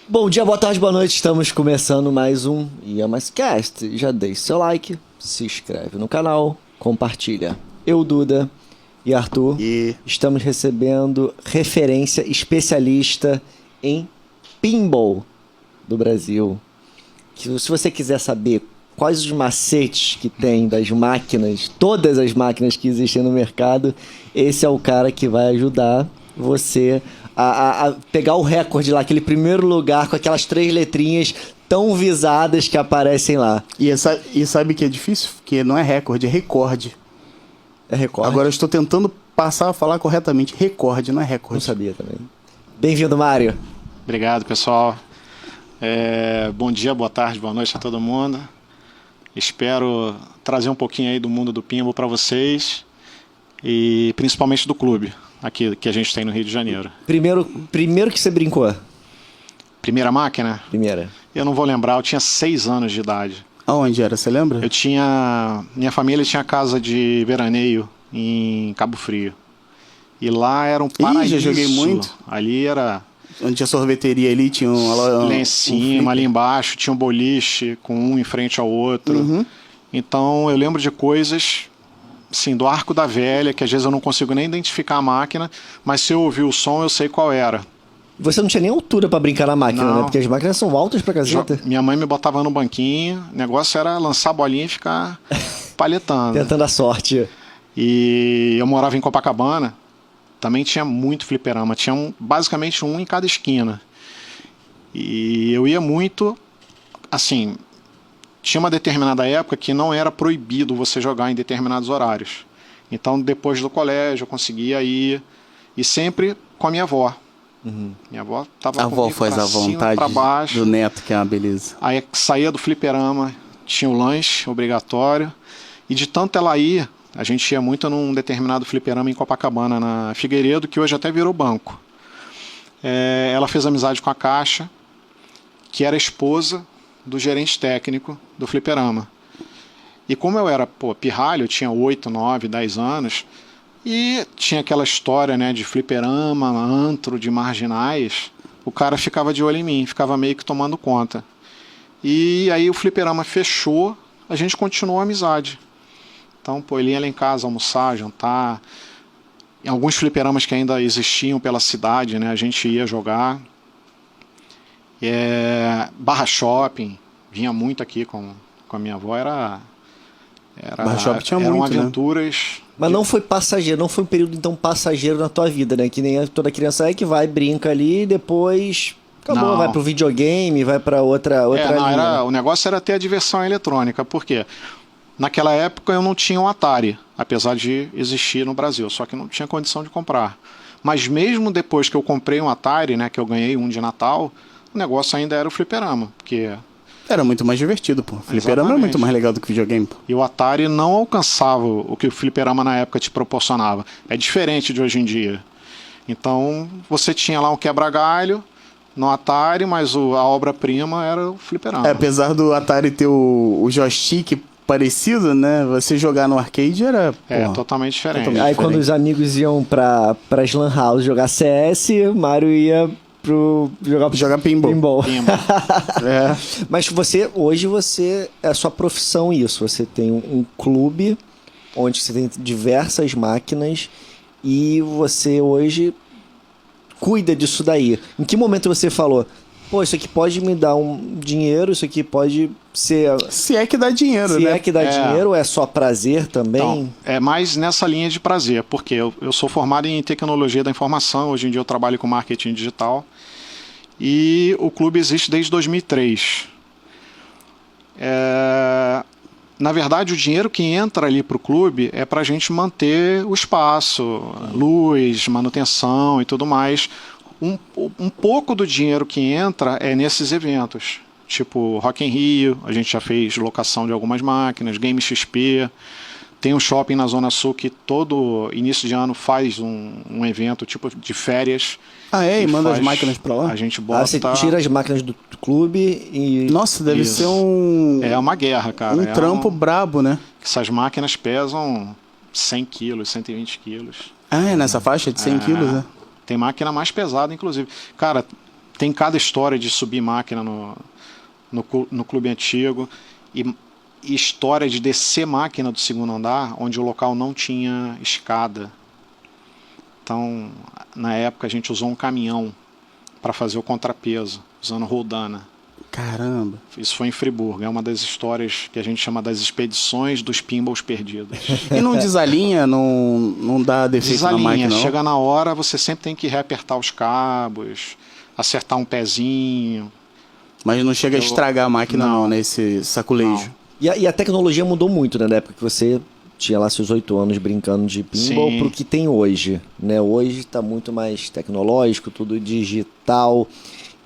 Bom dia, boa tarde, boa noite. Estamos começando mais um IamasCast. Já deixe seu like, se inscreve no canal, compartilha. Eu, Duda e Arthur, estamos recebendo referência especialista em pinball do Brasil. Se você quiser saber quais os macetes que tem das máquinas, todas as máquinas que existem no mercado, esse é o cara que vai ajudar você a pegar o recorde lá, aquele primeiro lugar com aquelas 3 letrinhas tão visadas que aparecem lá. E sabe que é difícil? Porque não é recorde, é recorde. É recorde? Agora eu estou tentando passar a falar corretamente. Recorde, não é recorde. Não sabia também. Bem-vindo, Mário. Obrigado, pessoal. Bom dia, boa tarde, boa noite a todo mundo. Espero trazer um pouquinho aí do mundo do pinball para vocês e principalmente do clube aqui que a gente tem no Rio de Janeiro. Primeiro que você brincou? Primeira máquina? Primeira. Eu não vou lembrar, eu tinha 6 anos de idade. Aonde era, você lembra? Minha família tinha casa de veraneio em Cabo Frio. E lá era um paraíso. Já joguei muito. Ali era... Onde tinha sorveteria ali, tinha lá em cima, ali embaixo, tinha um boliche com um em frente ao outro. Uhum. Então eu lembro de coisas, assim, do Arco da Velha, que às vezes eu não consigo nem identificar a máquina, mas se eu ouvir o som eu sei qual era. Você não tinha nem altura pra brincar na máquina, Não. né? Porque as máquinas são altas pra caseta. Minha mãe me botava no banquinho, o negócio era lançar a bolinha e ficar palhetando. Tentando a sorte. E eu morava em Copacabana, também tinha muito fliperama, tinha basicamente um em cada esquina. E eu ia muito, assim, tinha uma determinada época que não era proibido você jogar em determinados horários. Então, depois do colégio, eu conseguia ir, e sempre com a minha avó. Uhum. Minha avó estava A avó faz a vontade pra baixo. do neto, que é uma beleza. Aí saía do fliperama, tinha o lanche obrigatório, e de tanto ela ir, a gente ia muito num determinado fliperama em Copacabana, na Figueiredo, que hoje até virou banco. Ela fez amizade com a Caixa, que era esposa do gerente técnico do fliperama. E como eu era pirralho, eu tinha 8, 9, 10 anos, e tinha aquela história, né, de fliperama, antro, de marginais, o cara ficava de olho em mim, ficava meio que tomando conta. E aí o fliperama fechou, a gente continuou a amizade. Então, ele ia lá em casa almoçar, jantar. Em alguns fliperamas que ainda existiam pela cidade, né, a gente ia jogar. Barra Shopping, vinha muito aqui com a minha avó, Barra Shopping tinha eram muito, aventuras. né? Mas não foi passageiro, não foi um período então passageiro na tua vida, né? Que nem toda criança é que vai, brinca ali e depois acabou, Não. vai pro videogame, vai pra outra linha. Né? O negócio era ter a diversão eletrônica, porque naquela época eu não tinha um Atari, apesar de existir no Brasil, só que não tinha condição de comprar. Mas mesmo depois que eu comprei um Atari, né, que eu ganhei um de Natal, o negócio ainda era o fliperama, porque... Era muito mais divertido, pô. Fliperama era muito mais legal do que videogame, pô. E o Atari não alcançava o que o fliperama na época te proporcionava. É diferente de hoje em dia. Então, você tinha lá um quebra-galho no Atari, mas a obra-prima era o fliperama. Apesar do Atari ter o joystick parecido, né? Você jogar no arcade era... totalmente diferente. Totalmente. Aí quando os amigos iam pras lan house jogar CS, o Mário ia jogar pinball. Mas hoje é a sua profissão isso. Você tem um clube onde você tem diversas máquinas e você hoje cuida disso daí. Em que momento você falou, isso aqui pode me dar um dinheiro, isso aqui pode ser... Se é que dá dinheiro, né? Se é que dá dinheiro, ou é só prazer também? Então, é mais nessa linha de prazer, porque eu sou formado em tecnologia da informação, hoje em dia eu trabalho com marketing digital, e o clube existe desde 2003. Na verdade, o dinheiro que entra ali para o clube é para a gente manter o espaço, luz, manutenção e tudo mais. Um pouco do dinheiro que entra é nesses eventos, tipo Rock in Rio, a gente já fez locação de algumas máquinas, Game XP, tem um shopping na Zona Sul que todo início de ano faz um evento tipo de férias. E manda as máquinas pra lá? A gente bota... Você tira as máquinas do clube e... Nossa, deve ser É uma guerra, cara. Um trampo brabo, né? Essas máquinas pesam 100 quilos, 120 quilos. É nessa faixa de 100 quilos, né? Tem máquina mais pesada, inclusive. Cara, tem cada história de subir máquina no clube antigo e história de descer máquina do segundo andar, onde o local não tinha escada. Então, na época, a gente usou um caminhão para fazer o contrapeso, usando roldana. Caramba. Isso foi em Friburgo. É uma das histórias que a gente chama das expedições dos pinballs perdidos. E não desalinha, não dá defeito na máquina, não? Chega na hora, você sempre tem que reapertar os cabos, acertar um pezinho. Mas não chega a estragar a máquina, não, né? Esse saculejo. E a tecnologia mudou muito, né? Da época que você tinha lá seus 8 anos brincando de pinball pro que tem hoje, né? Hoje está muito mais tecnológico, tudo digital,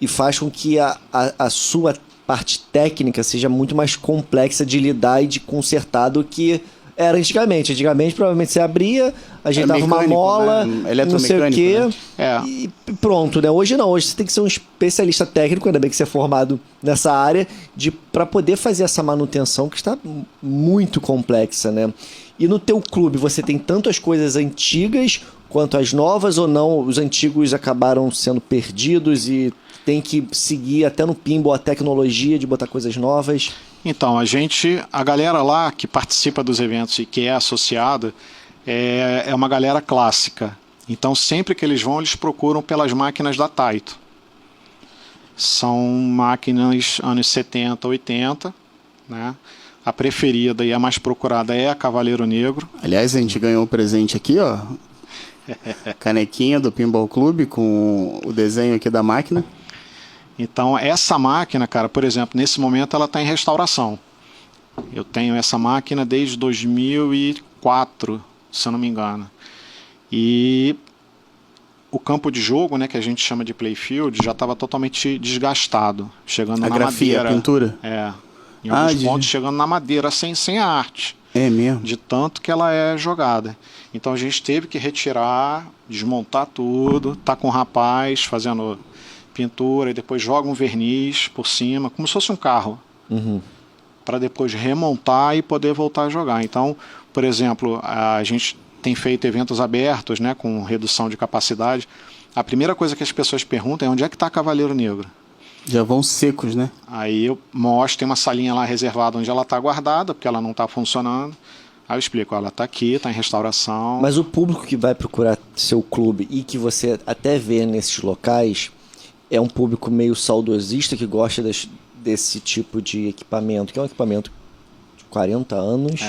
e faz com que a sua parte técnica seja muito mais complexa de lidar e de consertar do que era antigamente. Antigamente, provavelmente, você abria, ajeitava uma mola, né? não sei o quê, né? E pronto, né? Hoje não, hoje você tem que ser um especialista técnico, ainda bem que você é formado nessa área, para poder fazer essa manutenção que está muito complexa, né? E no teu clube, você tem tanto as coisas antigas quanto as novas, ou não? Os antigos acabaram sendo perdidos e tem que seguir até no pinball a tecnologia de botar coisas novas? Então, a galera lá que participa dos eventos e que é associada, é uma galera clássica. Então, sempre que eles vão, eles procuram pelas máquinas da Taito. São máquinas anos 70, 80, né? A preferida e a mais procurada é a Cavaleiro Negro. Aliás, a gente ganhou um presente aqui, ó. Canequinha do Pinball Clube com o desenho aqui da máquina. Então, essa máquina, cara, por exemplo, nesse momento ela está em restauração. Eu tenho essa máquina desde 2004, se eu não me engano. E o campo de jogo, né, que a gente chama de playfield, já estava totalmente desgastado, chegando na grafia, madeira. A pintura? Em alguns pontos chegando na madeira, sem a arte. É mesmo? De tanto que ela é jogada. Então a gente teve que retirar, desmontar tudo, tá com o rapaz fazendo pintura e depois joga um verniz por cima, como se fosse um carro. Para depois remontar e poder voltar a jogar. Então, por exemplo, a gente tem feito eventos abertos, né, com redução de capacidade. A primeira coisa que as pessoas perguntam é onde é que está Cavaleiro Negro? Já vão secos, né? Aí eu mostro, tem uma salinha lá reservada onde ela está guardada, porque ela não está funcionando. Aí eu explico, ela está aqui, está em restauração. Mas o público que vai procurar seu clube e que você até vê nesses locais é um público meio saudosista que gosta desse tipo de equipamento, que é um equipamento de 40 anos.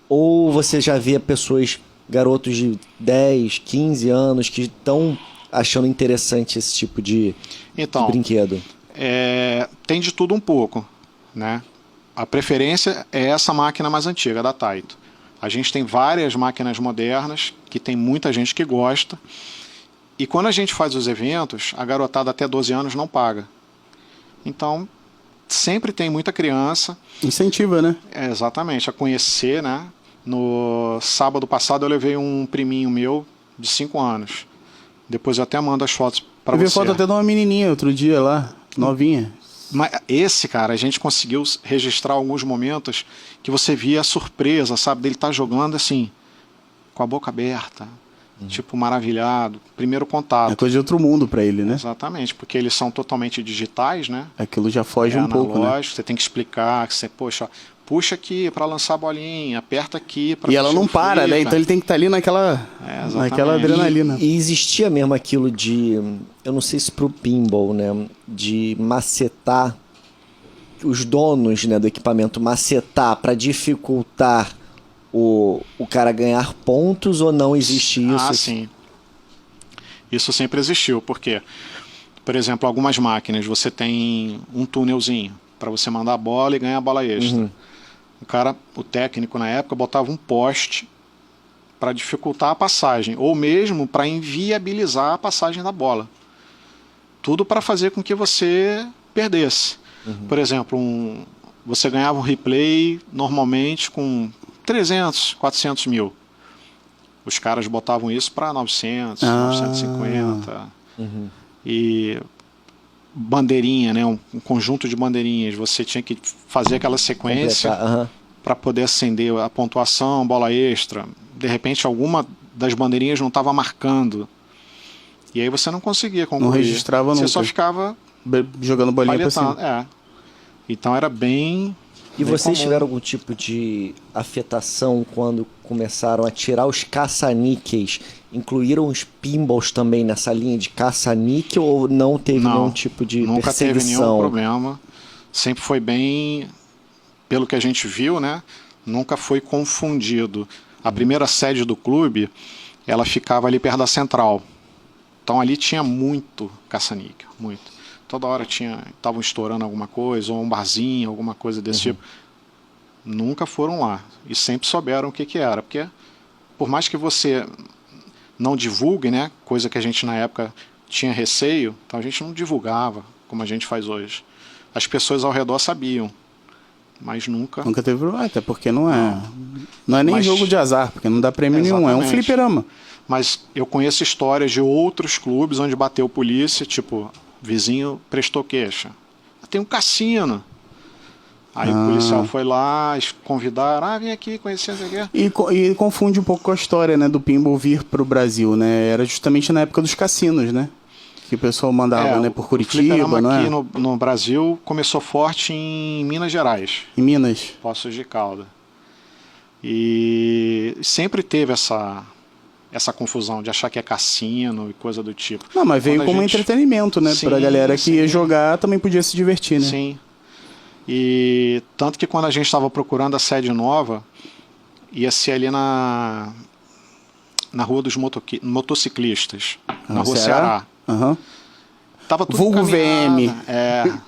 Ou você já vê pessoas, garotos de 10, 15 anos que estão achando interessante esse tipo de brinquedo? Tem de tudo um pouco, né? A preferência é essa máquina mais antiga, da Taito. A gente tem várias máquinas modernas, que tem muita gente que gosta. E quando a gente faz os eventos, a garotada até 12 anos não paga. Então, sempre tem muita criança. Incentiva, né? Exatamente, a conhecer, né? No sábado passado eu levei um priminho meu de 5 anos. Depois eu até mando as fotos para você. Eu vi foto até de uma menininha outro dia lá, novinha. Mas esse, cara, a gente conseguiu registrar alguns momentos que você via a surpresa, sabe? Dele estar jogando assim, com a boca aberta, tipo maravilhado. Primeiro contato. É coisa de outro mundo para ele, né? Exatamente, porque eles são totalmente digitais, né? Aquilo já foge um pouco, né? Você tem que explicar, que você, poxa, puxa aqui para lançar a bolinha, aperta aqui para. E ela não para, né? Então ele tem que estar ali naquela adrenalina. E existia mesmo aquilo de, eu não sei se pro pinball, né, de macetar os donos, né, do equipamento, macetar para dificultar o cara ganhar pontos, ou não existe isso? Sim. Isso sempre existiu, porque, por exemplo, algumas máquinas você tem um túnelzinho para você mandar a bola e ganhar a bola extra. O técnico na época botava um poste para dificultar a passagem, ou mesmo para inviabilizar a passagem da bola. Tudo para fazer com que você perdesse. Por exemplo, você ganhava um replay normalmente com 300, 400 mil. Os caras botavam isso para 900, 950. E bandeirinha, né, um conjunto de bandeirinhas. Você tinha que fazer aquela sequência para poder acender a pontuação, bola extra. De repente, alguma das bandeirinhas não estava marcando. E aí você não conseguia concluir. Não registrava nunca. Você só ficava jogando bolinha pra palhetando. cima. Então era bem... E bem vocês comum. tiveram algum tipo de afetação quando começaram a tirar os caça-níqueis? Incluíram os pinballs também nessa linha de caça-níquel ou não teve nenhum tipo de nunca perseguição? teve nenhum problema. Sempre foi bem, pelo que a gente viu, né? Nunca foi confundido. A primeira sede do clube, ela ficava ali perto da central. Então ali tinha muito caça-níquel, muito. Toda hora estavam estourando alguma coisa, ou um barzinho, alguma coisa desse tipo. Nunca foram lá. E sempre souberam o que era. Porque, por mais que você não divulgue, né? Coisa que a gente na época tinha receio, então a gente não divulgava como a gente faz hoje. As pessoas ao redor sabiam, mas nunca... Nunca teve problema, até porque não é nem jogo de azar, porque não dá prêmio nenhum, é um Exatamente. fliperama. Mas eu conheço histórias de outros clubes onde bateu polícia, tipo, vizinho prestou queixa. Tem um cassino. Aí o policial foi lá, convidaram, vem aqui conhecer isso aqui. E confunde um pouco com a história, né, do pinball vir pro Brasil, né? Era justamente na época dos cassinos, né? Que o pessoal mandava, né, por Curitiba, não é? Aqui no Brasil começou forte em Minas Gerais, Em Minas. Poços de Caldas. E sempre teve essa confusão de achar que é cassino e coisa do tipo. Não, mas veio Quando a como gente- entretenimento, né? Sim, Pra galera que ia sim. jogar também podia se divertir, né? Sim. E tanto que quando a gente estava procurando a sede nova, ia ser ali na rua dos motociclistas, na rua Ceará. Aham. Tava tudo Vulgo encaminhado. VM.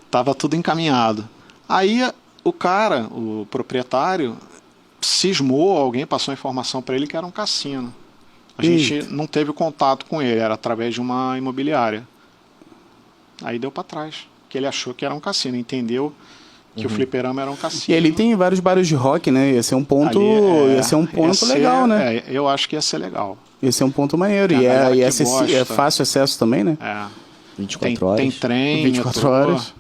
Tava tudo encaminhado. Aí o proprietário, cismou, alguém passou a informação para ele que era um cassino. A gente não teve contato com ele, era através de uma imobiliária. Aí deu para trás, que ele achou que era um cassino, entendeu que o fliperama era um cassino. E ali tem vários bares de rock, né? Ia ser um ponto, Ali, ia ser um ponto ia ser- legal, né? eu acho que ia ser legal. Ia ser um ponto maneiro. Tem E a galera que é gosta. fácil acesso também, né? É. 24 horas. Tem trem, 24 metrô. horas.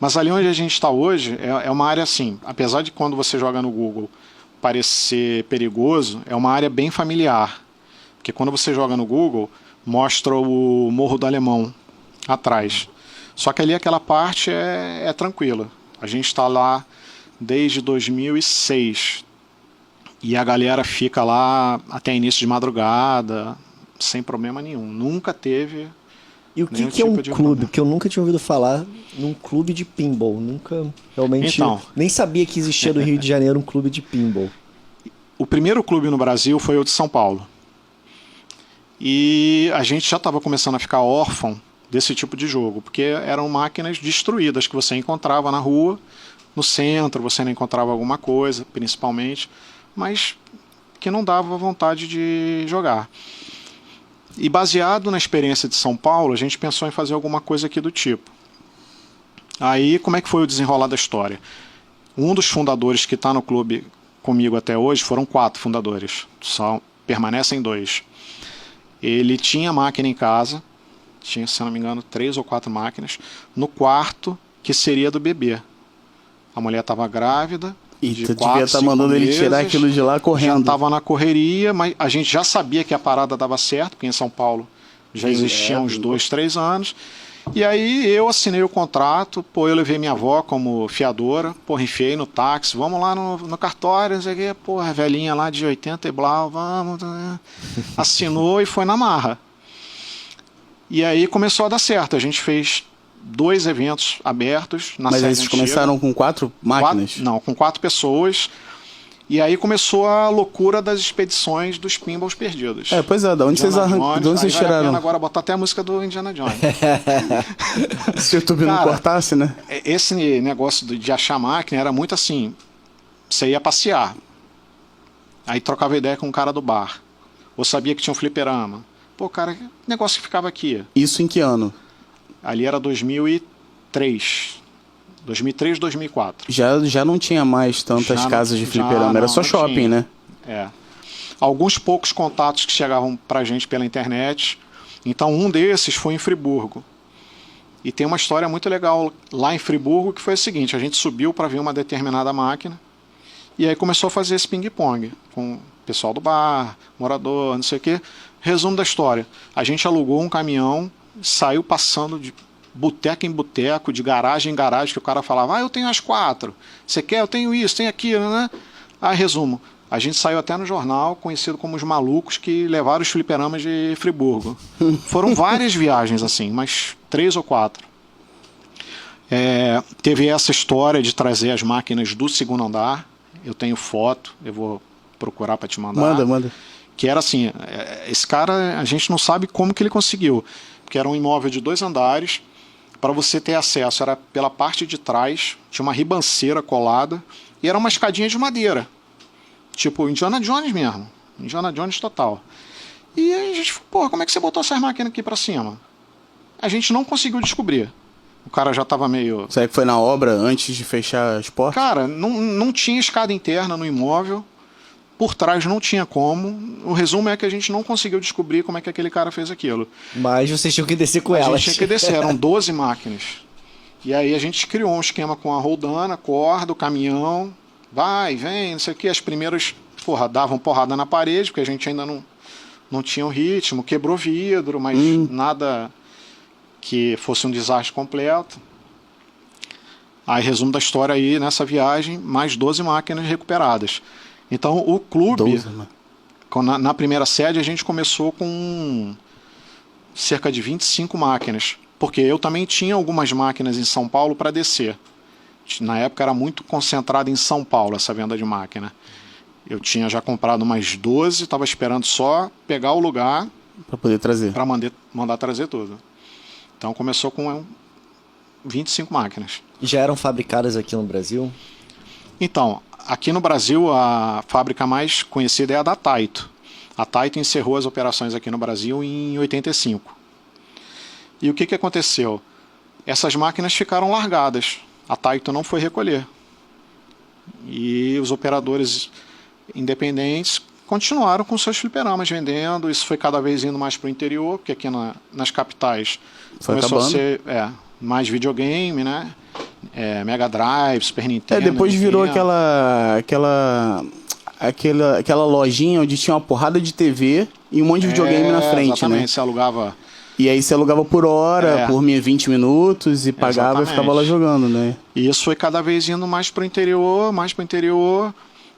Mas ali onde a gente está hoje é uma área assim, apesar de quando você joga no Google parecer perigoso, é uma área bem familiar. Porque quando você joga no Google, mostra o Morro do Alemão atrás. Só que ali aquela parte é tranquila. A gente está lá desde 2006. E a galera fica lá até início de madrugada, sem problema nenhum. Nunca teve... E o que, nenhum que é um tipo de clube? problema. Porque eu nunca tinha ouvido falar num clube de pinball. Nunca realmente. Então. Nem sabia que existia no Rio de Janeiro um clube de pinball. O primeiro clube no Brasil foi o de São Paulo. E a gente já estava começando a ficar órfão desse tipo de jogo, porque eram máquinas destruídas que você encontrava na rua, no centro você não encontrava alguma coisa, principalmente, mas que não dava vontade de jogar. E baseado na experiência de São Paulo, a gente pensou em fazer alguma coisa aqui do tipo. Aí, como é que foi o desenrolar da história? Um dos fundadores que está no clube comigo até hoje, foram 4 fundadores, só permanecem 2. Ele tinha máquina em casa, tinha, se não me engano, 3 ou 4 máquinas, no quarto que seria do bebê. A mulher estava grávida, E de tu 4, devia estar 5 mandando ele tirar meses, aquilo de lá já correndo. estava na correria, mas a gente já sabia que a parada dava certo, porque em São Paulo já existia uns 2, 3 anos. E aí eu assinei o contrato, eu levei minha avó como fiadora, enfiei no táxi, vamos lá no cartório, não sei o quê, velhinha lá de 80 e blá, vamos. Assinou e foi na marra. E aí começou a dar certo, a gente fez 2 eventos abertos na Mas sede aí vocês antiga. começaram com 4 máquinas? Com 4 pessoas. E aí começou a loucura das expedições dos pinballs perdidos. Pois é, da onde vocês Indiana arrancam? Jones, De onde vocês aí vale a tiraram? pena agora botar até a música do Indiana Jones. Se o YouTube não Cara, cortasse, né? Esse negócio de achar máquina era muito assim, você ia passear, aí trocava ideia com um cara do bar, ou sabia que tinha um fliperama. Cara, que negócio que ficava aqui? Isso em que ano? Ali era 2003, 2004. Já não tinha mais tantas Já casas de não- fliperama, já era só não shopping, tinha. né? Alguns poucos contatos que chegavam pra gente pela internet. Então um desses foi em Friburgo. E tem uma história muito legal lá em Friburgo, que foi o seguinte: a gente subiu para ver uma determinada máquina e aí começou a fazer esse ping-pong com o pessoal do bar, morador, não sei o quê. Resumo da história: a gente alugou um caminhão saiu passando de boteco em boteco, de garagem em garagem, que o cara falava, eu tenho as 4, você quer? Eu tenho isso, tenho aquilo, né? Resumo, a gente saiu até no jornal, conhecido como os malucos que levaram os fliperamas de Friburgo. Foram várias viagens assim, mas 3 ou 4. Teve essa história de trazer as máquinas do segundo andar, eu tenho foto, eu vou procurar para te mandar. Manda. Que era assim, esse cara, a gente não sabe como que ele conseguiu, porque era um imóvel de 2 andares, para você ter acesso, era pela parte de trás, tinha uma ribanceira colada, e era uma escadinha de madeira, tipo Indiana Jones mesmo, Indiana Jones total. E aí a gente falou, como é que você botou essas máquinas aqui para cima? A gente não conseguiu descobrir. O cara já estava meio... Será que foi na obra antes de fechar as portas? Cara, não tinha escada interna no imóvel, por trás não tinha como. O resumo é que a gente não conseguiu descobrir como é que aquele cara fez aquilo. Mas vocês tinham que descer com elas. A gente tinha que descer, eram 12 máquinas. E aí a gente criou um esquema com a roldana, corda, o caminhão, vai, vem, não sei o que. As primeiras, davam porrada na parede, porque a gente ainda não tinha o ritmo, quebrou vidro, mas nada que fosse um desastre completo. Aí, resumo da história aí, nessa viagem, mais 12 máquinas recuperadas. Então, o clube, 12, na primeira sede, a gente começou com cerca de 25 máquinas, porque eu também tinha algumas máquinas em São Paulo para descer. Na época era muito concentrado em São Paulo essa venda de máquina. Eu tinha já comprado umas 12, estava esperando só pegar o lugar para poder trazer. Para mandar trazer tudo. Então começou com 25 máquinas. E já eram fabricadas aqui no Brasil? Então, aqui no Brasil a fábrica mais conhecida é a da Taito. A Taito encerrou as operações aqui no Brasil em 85. E o que aconteceu? Essas máquinas ficaram largadas. A Taito não foi recolher. E os operadores independentes continuaram com seus fliperamas vendendo. Isso foi cada vez indo mais para o interior, porque aqui nas capitais começou a ser mais videogame, né? Mega Drive, Super Nintendo. Depois virou aquela lojinha onde tinha uma porrada de TV e um monte de videogame na frente, exatamente, né? Você alugava. E aí você alugava por hora, por 20 minutos e pagava e ficava lá jogando, né? E isso foi cada vez indo mais para o interior,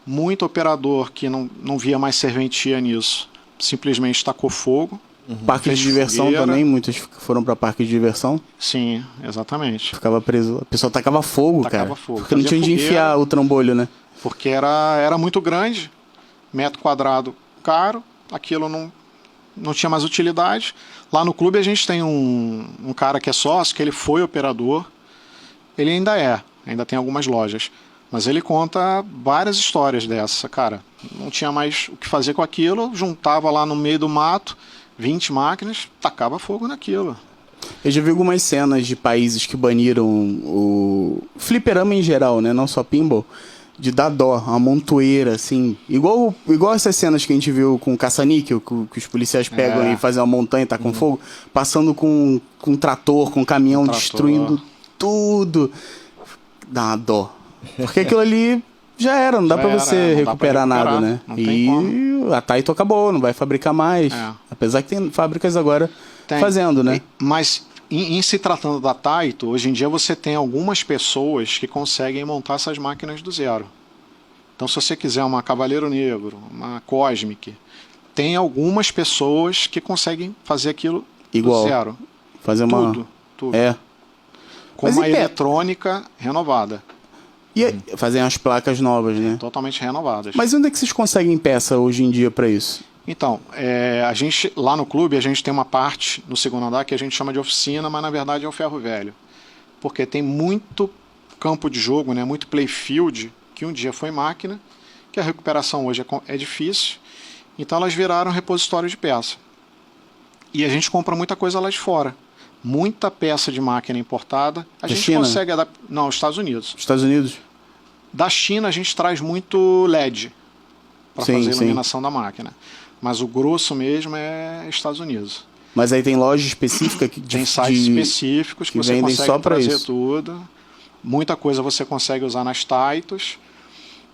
Muito operador que não via mais serventia nisso, simplesmente tacou fogo. Parque de diversão fogueira. Também, muitos foram para parque de diversão. Sim, exatamente. Ficava preso. A pessoa tacava fogo, cara. Fogo. Porque não tinha onde enfiar o trambolho, né? Porque era muito grande, metro quadrado caro, aquilo não tinha mais utilidade. Lá no clube a gente tem um cara que é sócio, que ele foi operador, ele ainda tem algumas lojas, mas ele conta várias histórias dessa, cara. Não tinha mais o que fazer com aquilo, juntava lá no meio do mato 20 máquinas, tacava fogo naquilo. Eu já vi algumas cenas de países que baniram o fliperama em geral, né? Não só pinball, de dar dó, uma montoeira, assim. Igual essas cenas que a gente viu com o caça-níquel, que os policiais pegam e fazem uma montanha e tá com fogo, passando com um trator, com um caminhão, destruindo tudo. Dá uma dó. Porque aquilo ali já era, não dá pra você recuperar nada, né? E a Taito acabou, não vai fabricar mais. Apesar que tem fábricas agora fazendo, né? Mas em se tratando da Taito, hoje em dia você tem algumas pessoas que conseguem montar essas máquinas do zero. Então, se você quiser uma Cavaleiro Negro, uma Cosmic, tem algumas pessoas que conseguem fazer aquilo do zero. Fazer tudo. Com uma eletrônica renovada. E fazem as placas novas, né? Totalmente renovadas. Mas onde é que vocês conseguem peça hoje em dia para isso? Então, a gente, lá no clube, a gente tem uma parte no segundo andar que a gente chama de oficina, mas na verdade é o ferro velho. Porque tem muito campo de jogo, né, muito playfield, que um dia foi máquina, que a recuperação hoje é difícil, então elas viraram repositório de peça. E a gente compra muita coisa lá de fora. Muita peça de máquina importada. A gente China? consegue adaptar. Não, Estados Unidos. Estados Unidos? Da China a gente traz muito LED para fazer a iluminação da máquina. Mas o grosso mesmo é Estados Unidos. Mas aí tem loja específica que tem sites específicos que você vendem consegue só trazer isso. tudo. Muita coisa você consegue usar nas Taitos.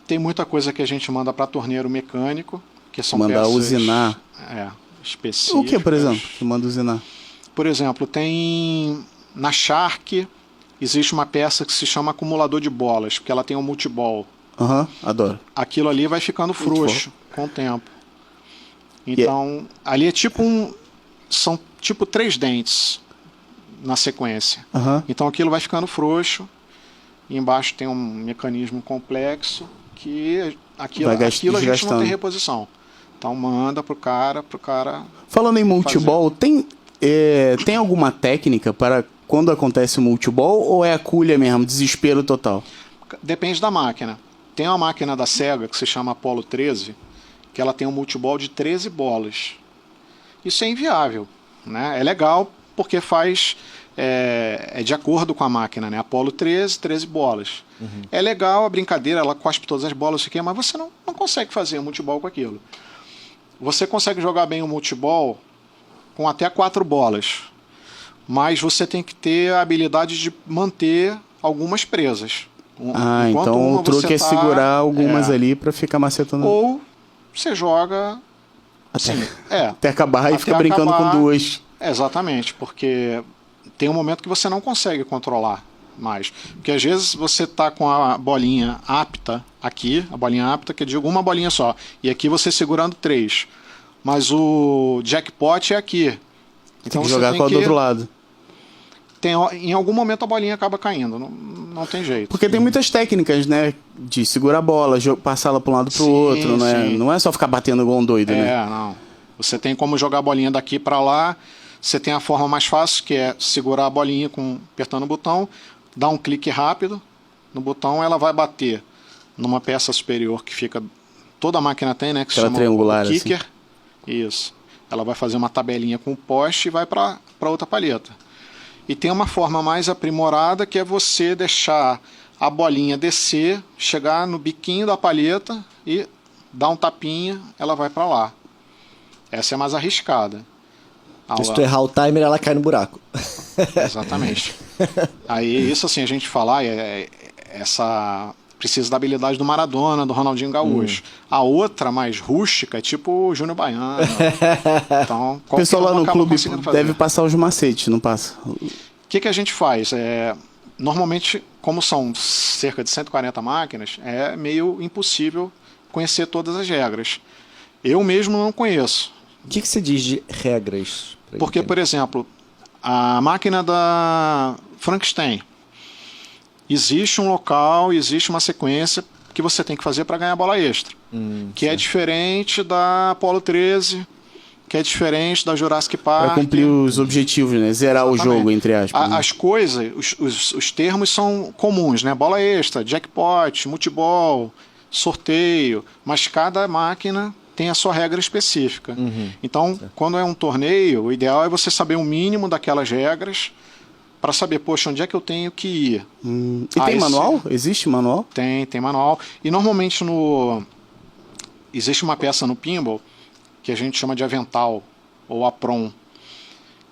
Tem muita coisa que a gente manda para torneiro mecânico, que são mandar peças usinar. específicas. O que, por exemplo, que manda usinar? Por exemplo, tem na Shark, existe uma peça que se chama acumulador de bolas, porque ela tem um multiball. Adoro. Aquilo ali vai ficando frouxo com o tempo. Então, ali é são tipo 3 dentes na sequência. Então aquilo vai ficando frouxo. E embaixo tem um mecanismo complexo que aquilo a gente não tem reposição. Então manda pro cara. Falando em multiball, tem alguma técnica para quando acontece o multiball ou é a culha mesmo, desespero total? Depende da máquina. Tem uma máquina da Sega que se chama Apollo 13, que ela tem um multiball de 13 bolas. Isso é inviável, né? É legal porque faz de acordo com a máquina, né? Apollo 13 bolas. É legal a brincadeira, ela cospe todas as bolas, isso aqui, mas você não consegue fazer um multiball com aquilo. Você consegue jogar bem o multiball com até 4 bolas, mas você tem que ter a habilidade de manter algumas presas. Então o truque é segurar algumas ali para ficar macetando. Ou você joga até acabar e fica brincando com 2. Exatamente, porque tem um momento que você não consegue controlar mais. Porque às vezes você está com a bolinha apta aqui, a bolinha apta, que eu digo uma bolinha só, e aqui você segurando 3. Mas o jackpot é aqui. Então tem que jogar com o do outro lado. Em algum momento a bolinha acaba caindo, não tem jeito. Porque tem muitas técnicas, né? De segurar a bola, passá-la para um lado para o outro, né? Não é só ficar batendo igual um doido, né? Não. Você tem como jogar a bolinha daqui para lá. Você tem a forma mais fácil, que é segurar a bolinha apertando o botão, dar um clique rápido no botão, ela vai bater numa peça superior que fica... Toda a máquina tem, né? Que se chama triangular, o kicker. Assim. Isso. Ela vai fazer uma tabelinha com o poste e vai para outra palheta. E tem uma forma mais aprimorada, que é você deixar a bolinha descer, chegar no biquinho da palheta e dar um tapinha, ela vai para lá. Essa é mais arriscada. Se tu errar o timer, ela cai no buraco. Exatamente. Aí isso assim, a gente fala, essa precisa da habilidade do Maradona, do Ronaldinho Gaúcho. A outra, mais rústica, é tipo o Júnior Baiano. Então, o pessoal lá no clube deve passar os macetes, não passa? O que a gente faz? Normalmente, como são cerca de 140 máquinas, é meio impossível conhecer todas as regras. Eu mesmo não conheço. O que você diz de regras? Porque, por exemplo, a máquina da Frankenstein, existe um local, existe uma sequência que você tem que fazer para ganhar bola extra. Que é diferente da Apollo 13, que é diferente da Jurassic Park. Para cumprir os objetivos, né? Zerar o jogo, entre aspas. As coisas, os termos são comuns, né? Bola extra, jackpot, multiball, sorteio, mas cada máquina tem a sua regra específica. Então, quando é um torneio, o ideal é você saber o mínimo daquelas regras para saber, poxa, onde é que eu tenho que ir. E tem manual? Existe manual? Tem manual. E normalmente existe uma peça no pinball que a gente chama de avental, ou apron,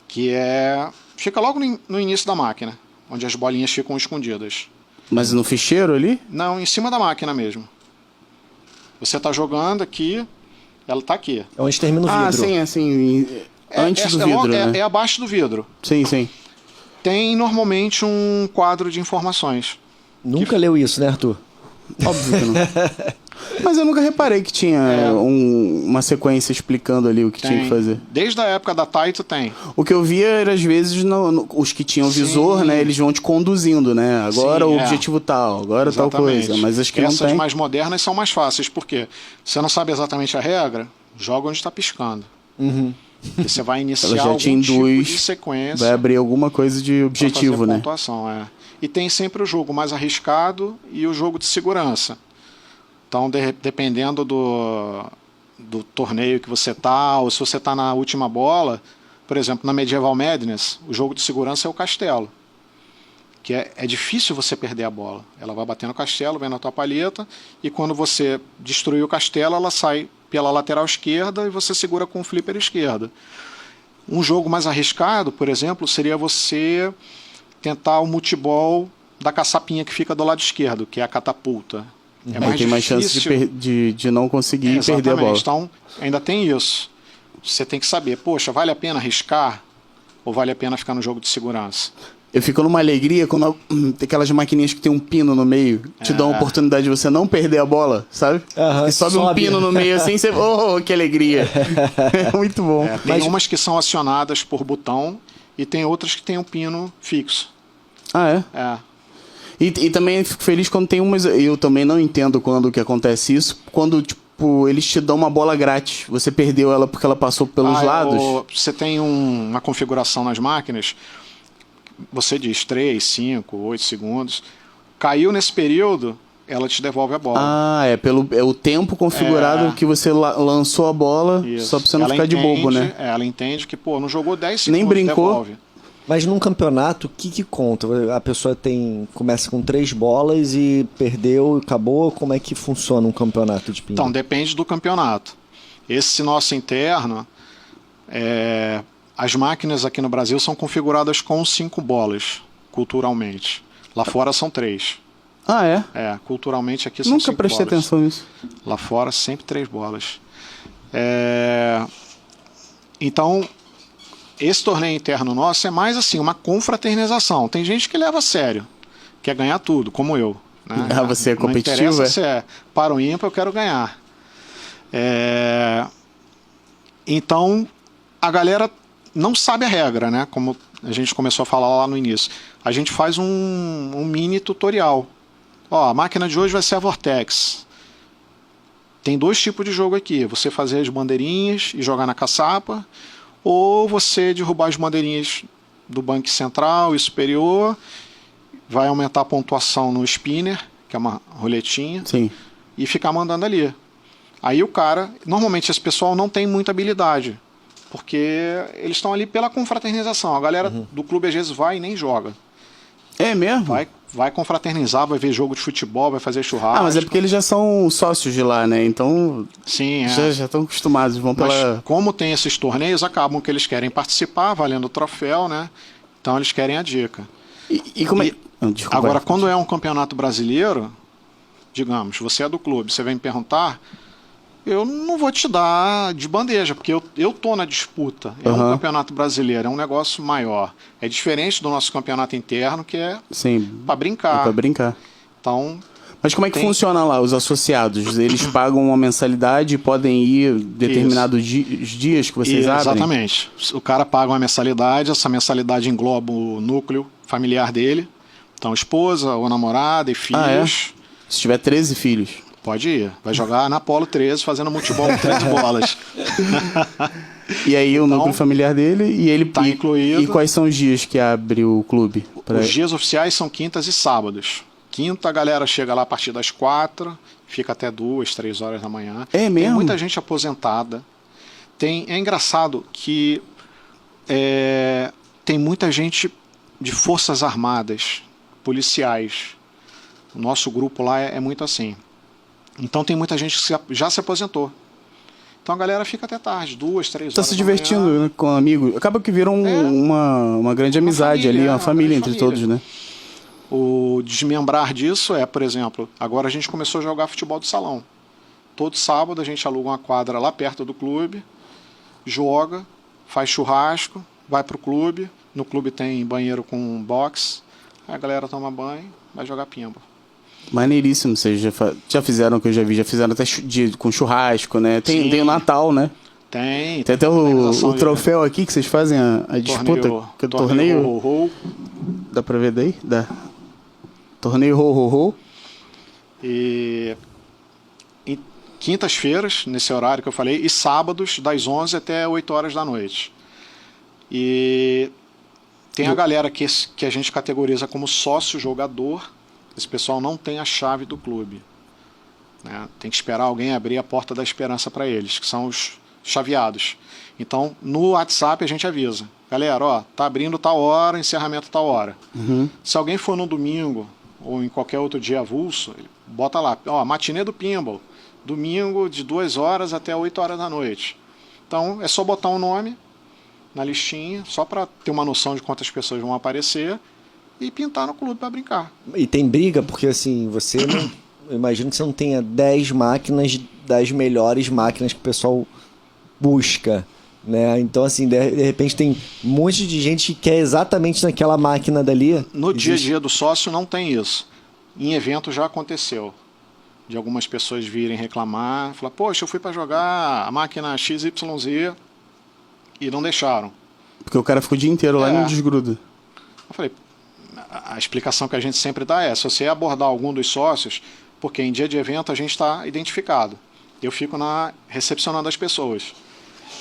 que fica logo no início da máquina, onde as bolinhas ficam escondidas. Mas no ficheiro ali? Não, em cima da máquina mesmo. Você está jogando aqui, ela está aqui. É onde termina o vidro. Sim, assim, antes do vidro, né? É abaixo do vidro. Sim. Tem normalmente um quadro de informações. Nunca leu isso, né, Arthur? Óbvio que não. Mas eu nunca reparei que tinha uma sequência explicando ali o que tinha que fazer. Desde a época da Taito tem. O que eu via era, às vezes, os que tinham visor, né? Eles vão te conduzindo, né? Agora o objetivo tal, agora tal coisa. Mas acho que essas não tem. Mais modernas são mais fáceis, porque você não sabe exatamente a regra, joga onde está piscando. E você vai iniciar já algum te induz, tipo de sequência. Vai abrir alguma coisa de objetivo, né? Pontuação, E tem sempre o jogo mais arriscado e o jogo de segurança. Então, dependendo do torneio que você está, ou se você está na última bola, por exemplo, na Medieval Madness, o jogo de segurança é o castelo. Que é difícil você perder a bola. Ela vai bater no castelo, vem na tua palheta, e quando você destruir o castelo, ela sai pela lateral esquerda e você segura com o flipper esquerdo. Um jogo mais arriscado, por exemplo, seria você tentar o multiball da caçapinha que fica do lado esquerdo, que é a catapulta. Tem mais chance de não conseguir perder a bola. Então, ainda tem isso. Você tem que saber, poxa, vale a pena arriscar ou vale a pena ficar no jogo de segurança? Eu fico numa alegria quando tem aquelas maquininhas que tem um pino no meio, te dão a oportunidade de você não perder a bola, sabe? E sobe um pino no meio assim, você... Oh, que alegria! É muito bom. Tem umas que são acionadas por botão e tem outras que tem um pino fixo. Ah, é? E também fico feliz quando tem umas... Eu também não entendo quando que acontece isso. Quando, tipo, eles te dão uma bola grátis. Você perdeu ela porque ela passou pelos lados. Você tem uma configuração nas máquinas... Você diz 3, 5, 8 segundos. Caiu nesse período, ela te devolve a bola. É o tempo configurado que você lançou a bola, Isso. só pra você não ficar de bobo, né? Ela entende que, não jogou 10 segundos, nem brincou. Devolve. Mas num campeonato, o que conta? A pessoa começa com 3 bolas e perdeu, acabou. Como é que funciona um campeonato de pinball? Então, depende do campeonato. Esse nosso interno... As máquinas aqui no Brasil são configuradas com 5 bolas, culturalmente. Lá fora são 3. Ah, é? Culturalmente aqui são 5 bolas. Nunca prestei atenção nisso. Lá fora sempre 3 bolas. Então, esse torneio interno nosso é mais assim, uma confraternização. Tem gente que leva a sério, quer ganhar tudo, como eu. Né? Você é competitivo, não interessa se é para o ímpar, eu quero ganhar. Então, a galera não sabe a regra, né? Como a gente começou a falar lá no início. A gente faz um mini tutorial. A máquina de hoje vai ser a Vortex. Tem 2 tipos de jogo aqui. Você fazer as bandeirinhas e jogar na caçapa, ou você derrubar as bandeirinhas do banco central e superior, vai aumentar a pontuação no spinner, que é uma roletinha, Sim. E ficar mandando ali. Aí o cara... Normalmente esse pessoal não tem muita habilidade, porque eles estão ali pela confraternização. A galera do clube às vezes vai e nem joga. É mesmo? Vai confraternizar, vai ver jogo de futebol, vai fazer churrasco. Mas é porque eles já são sócios de lá, né? Então Sim, já estão acostumados. Vão Mas pela... como tem esses torneios, acabam que eles querem participar, valendo o troféu, né? Então eles querem a dica. E como é... Desculpa, agora, quando é um campeonato brasileiro, digamos, você é do clube, você vem me perguntar... Eu não vou te dar de bandeja, porque eu tô na disputa. É um campeonato brasileiro, é um negócio maior. É diferente do nosso campeonato interno, que é para brincar. É para brincar. Então, mas como é que funciona lá, os associados? Eles pagam uma mensalidade e podem ir determinados dias que vocês abrem? Exatamente. O cara paga uma mensalidade, essa mensalidade engloba o núcleo familiar dele. Então, esposa ou namorada e filhos. Se tiver 13 filhos. Pode ir. Vai jogar na Apollo 13, fazendo multibol com 13 bolas. E aí o núcleo familiar dele e ele tá incluído. E quais são os dias que abre o clube? Os dias oficiais são quintas e sábados. Quinta a galera chega lá a partir das 4, fica até 2, 3 horas da manhã. É mesmo? Tem muita gente aposentada. É engraçado que tem muita gente de forças armadas, policiais. O nosso grupo lá é muito assim. Então tem muita gente que já se aposentou. Então a galera fica até tarde, 2, 3 horas. Tá se divertindo, né, com amigos. Acaba que vira uma grande amizade ali, uma família entre todos, né? O desmembrar disso por exemplo, agora a gente começou a jogar futebol de salão. Todo sábado a gente aluga uma quadra lá perto do clube, joga, faz churrasco, vai pro clube. No clube tem banheiro com box. Aí a galera toma banho, vai jogar pinball. Maneiríssimo, vocês já fizeram o que eu já vi, já fizeram até com churrasco, né? Tem o Natal, né? Tem até o troféu aqui que vocês fazem a disputa, que é o torneio. Ho, ho. Dá pra ver daí? Dá. Torneio Ho Ho Ho. E em quintas-feiras, nesse horário que eu falei, e sábados, das 11 até 8 horas da noite. E tem a galera que a gente categoriza como sócio-jogador. Esse pessoal não tem a chave do clube, né? Tem que esperar alguém abrir a porta da esperança para eles, que são os chaveados. Então, no WhatsApp a gente avisa. Galera, tá abrindo tal hora, encerramento tal hora. Se alguém for no domingo ou em qualquer outro dia avulso, bota lá, matinê do pinball, domingo de 2 horas até 8 horas da noite. Então, é só botar um nome na listinha, só para ter uma noção de quantas pessoas vão aparecer, e pintar no clube para brincar. E tem briga, porque assim, você não... Eu imagino que você não tenha 10 máquinas das melhores máquinas que o pessoal busca. né? Então, assim, de repente tem um monte de gente que quer exatamente naquela máquina dali. No dia a dia do sócio não tem isso. Em evento já aconteceu. De algumas pessoas virem reclamar, falar, poxa, eu fui para jogar a máquina XYZ e não deixaram. Porque o cara ficou o dia inteiro lá e não desgruda. Eu falei, a explicação que a gente sempre dá é, se você abordar algum dos sócios, porque em dia de evento a gente está identificado. Eu fico recepcionando as pessoas.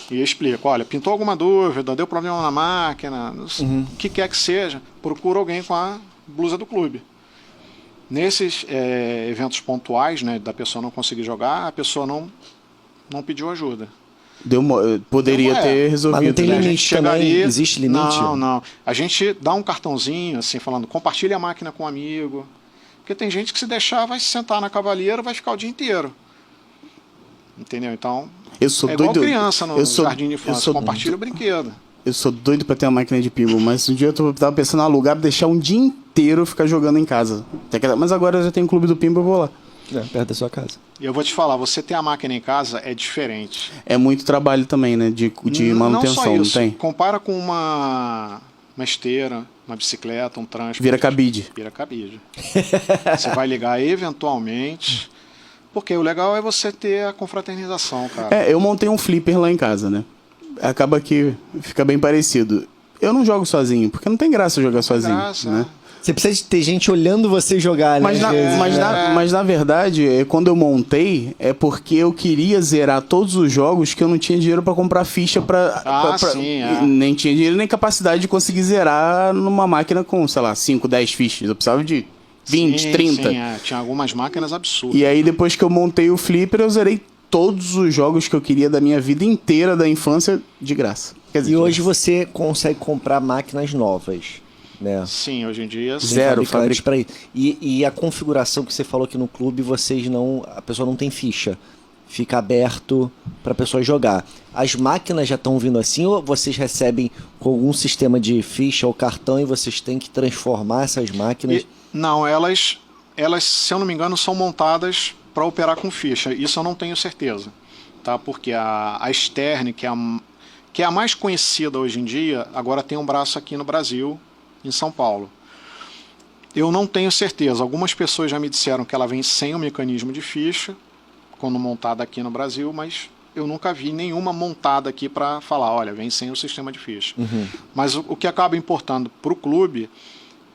E explico, olha, pintou alguma dúvida, deu problema na máquina, o que quer que seja, procura alguém com a blusa do clube. Nesses eventos pontuais, né, da pessoa não conseguir jogar, a pessoa não pediu ajuda. Poderia ter resolvido. Mas não tem né? limite também? Existe limite? Não. A gente dá um cartãozinho, assim, falando, compartilha a máquina com um amigo. Porque tem gente que se deixar vai se sentar na cavaleira, vai ficar o dia inteiro. Entendeu? Então, igual criança no jardim de infância, compartilha o brinquedo. Eu sou doido pra ter uma máquina de pinball, mas um dia eu tava pensando em alugar pra deixar um dia inteiro ficar jogando em casa. Mas agora eu já tenho um clube do pinball, eu vou lá. Perto da sua casa. E eu vou te falar, você ter a máquina em casa é diferente. É muito trabalho também, né? De manutenção, não só isso. Não tem? Compara com uma esteira, uma bicicleta, um transporte. Vira cabide. Vira cabide. Você vai ligar eventualmente. Porque o legal é você ter a confraternização, cara. Eu montei um flipper lá em casa, né? Acaba que fica bem parecido. Eu não jogo sozinho, porque não tem graça jogar sozinho. Né? Você precisa de ter gente olhando você jogar, né? Mas na verdade, quando eu montei, é porque eu queria zerar todos os jogos que eu não tinha dinheiro para comprar ficha nem tinha dinheiro nem capacidade de conseguir zerar numa máquina com, sei lá, 5, 10 fichas. Eu precisava de 20, 30. Sim, tinha algumas máquinas absurdas. E aí, depois que eu montei o flipper, eu zerei todos os jogos que eu queria da minha vida inteira, da infância, de graça. Quer dizer, hoje você consegue comprar máquinas novas, né? Sim, hoje em dia... Zero fabricantes para ir. E a configuração que você falou que no clube, a pessoa não tem ficha. Fica aberto para a pessoa jogar. As máquinas já estão vindo assim ou vocês recebem com algum sistema de ficha ou cartão e vocês têm que transformar essas máquinas? Não, elas, se eu não me engano, são montadas para operar com ficha. Isso eu não tenho certeza, tá? Porque a Stern, que é a mais conhecida hoje em dia, agora tem um braço aqui no Brasil, em São Paulo. Eu não tenho certeza. Algumas pessoas já me disseram que ela vem sem o mecanismo de ficha, quando montada aqui no Brasil, mas eu nunca vi nenhuma montada aqui para falar, olha, vem sem o sistema de ficha. Mas o que acaba importando para o clube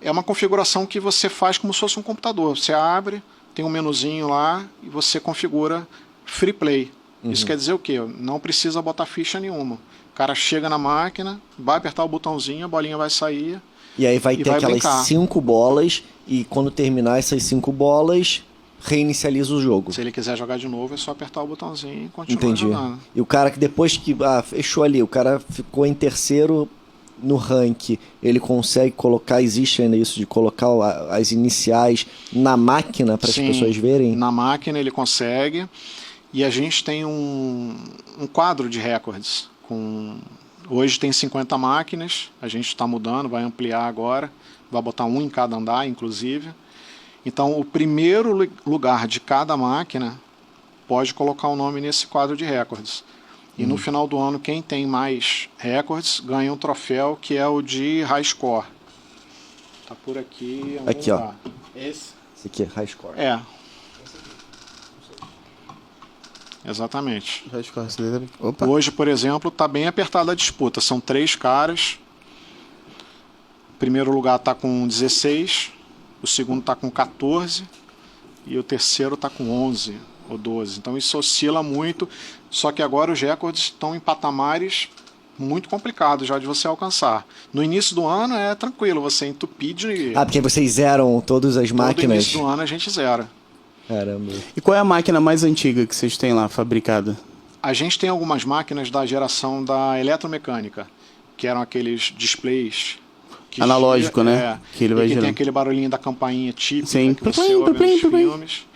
é uma configuração que você faz como se fosse um computador. Você abre, tem um menuzinho lá e você configura free play. Isso quer dizer o quê? Não precisa botar ficha nenhuma. O cara chega na máquina, vai apertar o botãozinho, a bolinha vai sair. E aí vai ter aquelas 5 bolas e quando terminar essas 5 bolas, reinicializa o jogo. Se ele quiser jogar de novo, é só apertar o botãozinho e continuar jogando. E o cara que depois que fechou ali, o cara ficou em terceiro no ranking, ele consegue colocar, existe ainda isso de colocar as iniciais na máquina para as pessoas verem? Na máquina ele consegue. E a gente tem um quadro de recordes. Hoje tem 50 máquinas, a gente está mudando, vai ampliar agora, vai botar um em cada andar, inclusive. Então, o primeiro lugar de cada máquina pode colocar o nome nesse quadro de recordes. E no final do ano, quem tem mais recordes ganha um troféu que é o de High Score. Tá por aqui. Aqui, ó. Esse aqui é High Score. Exatamente. High Score. Opa. Hoje, por exemplo, está bem apertada a disputa. São 3 caras. O primeiro lugar está com 16, o segundo está com 14 e o terceiro está com 11 ou 12. Então isso oscila muito, só que agora os recordes estão em patamares muito complicados já de você alcançar. No início do ano é tranquilo, você entupir de... porque vocês zeram todas as máquinas? No início do ano a gente zera. Caramba. E qual é a máquina mais antiga que vocês têm lá fabricada? A gente tem algumas máquinas da geração da eletromecânica, que eram aqueles displays... analógico, né? Que ele vai tem aquele barulhinho da campainha típica que você ouve nos filmes.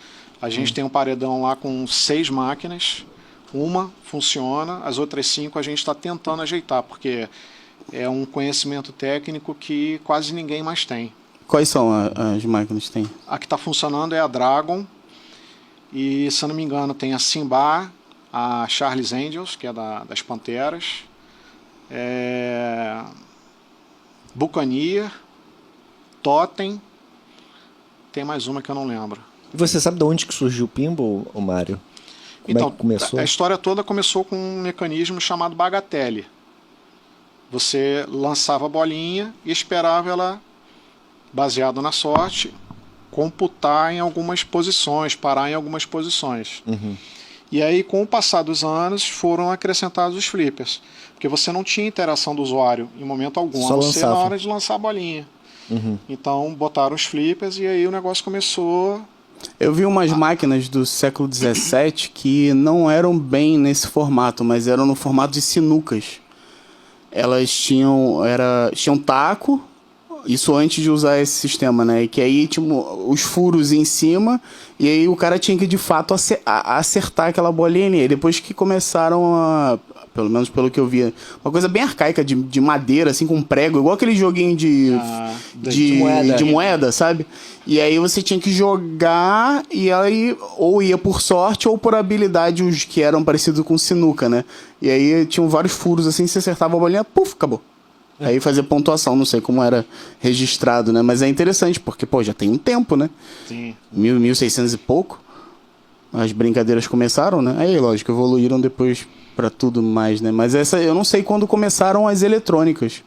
A gente tem um paredão lá com 6 máquinas. Uma funciona, as outras 5 a gente está tentando ajeitar, porque é um conhecimento técnico que quase ninguém mais tem. Quais são as máquinas que tem? A que está funcionando é a Dragon. E, se eu não me engano, tem a Simba, a Charlie's Angels, que é das Panteras. Buccaneer, Totem, tem mais uma que eu não lembro. E você sabe de onde que surgiu o pinball, o Mário? Como é que começou? A história toda começou com um mecanismo chamado bagatelle. Você lançava a bolinha e esperava ela, baseado na sorte, computar em algumas posições, parar em algumas posições. Uhum. E aí, com o passar dos anos, foram acrescentados os flippers. Porque você não tinha interação do usuário em momento algum, Só a não ser lançava. na hora de lançar a bolinha. Uhum. Então, botaram os flippers e aí o negócio começou... Eu vi umas máquinas do século XVII que não eram bem nesse formato, mas eram no formato de sinucas. Elas tinham taco, isso antes de usar esse sistema, né? E que aí tinha os furos em cima, e aí o cara tinha que de fato acertar aquela bolinha ali. E depois que começaram a, pelo menos pelo que eu vi, uma coisa bem arcaica de madeira, assim, com prego, igual aquele joguinho de moeda, sabe? E aí você tinha que jogar e aí ou ia por sorte ou por habilidade, os que eram parecidos com sinuca, né? E aí tinham vários furos assim, você acertava a bolinha, puf, acabou. Aí fazia pontuação, não sei como era registrado, né? Mas é interessante, porque, pô, já tem um tempo, né? Sim. 1600 e pouco. As brincadeiras começaram, né? Aí, lógico, evoluíram depois pra tudo mais, né? Mas essa, eu não sei quando começaram as eletrônicas.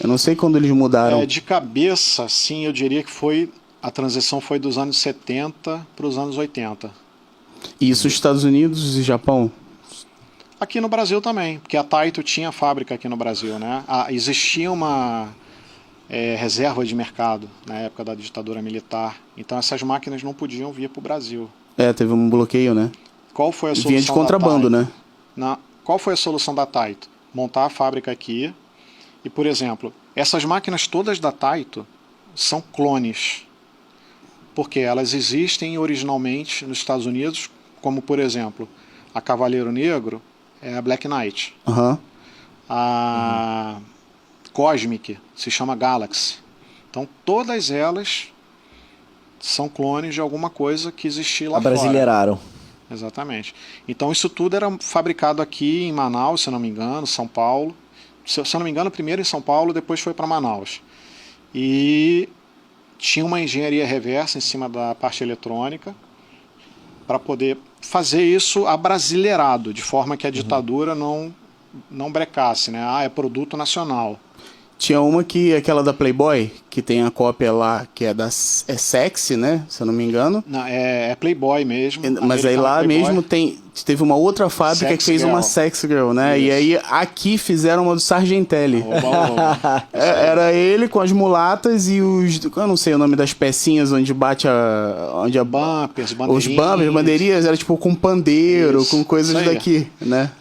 Eu não sei quando eles mudaram. De cabeça, sim, eu diria que a transição foi dos anos 70 para os anos 80. Isso, Estados Unidos e Japão? Aqui no Brasil também, porque a Taito tinha fábrica aqui no Brasil, né? Existia uma reserva de mercado na época da ditadura militar, então essas máquinas não podiam vir para o Brasil. Teve um bloqueio, né? Qual foi a solução Vinha de contrabando, da né? Taito? Qual foi a solução da Taito? Montar a fábrica aqui e, por exemplo, essas máquinas todas da Taito são clones, porque elas existem originalmente nos Estados Unidos, como, por exemplo, a Cavaleiro Negro é a Black Knight. Uhum. A Cosmic se chama Galaxy. Então, todas elas são clones de alguma coisa que existia lá fora. Abrasileiraram. Exatamente. Então, isso tudo era fabricado aqui em Manaus, se eu não me engano, São Paulo. Se eu não me engano, primeiro em São Paulo, depois foi para Manaus. E tinha uma engenharia reversa em cima da parte eletrônica para poder fazer isso abrasileirado, de forma que a ditadura não brecasse, né? É produto nacional. Tinha uma aquela da Playboy, que tem a cópia lá, que é Sexy, né? Se eu não me engano. Não, é Playboy mesmo. Mas aí lá Playboy. mesmo teve uma outra fábrica Sex que fez Girl. uma Sex Girl, né? Isso. E aí aqui fizeram uma do Sargentelli. Oba. Era ele com as mulatas e eu não sei o nome das pecinhas onde bate Bumpers, os bumpers, bandeirinhas, era tipo com pandeiro, Isso. com coisas Isso aí. daqui, né?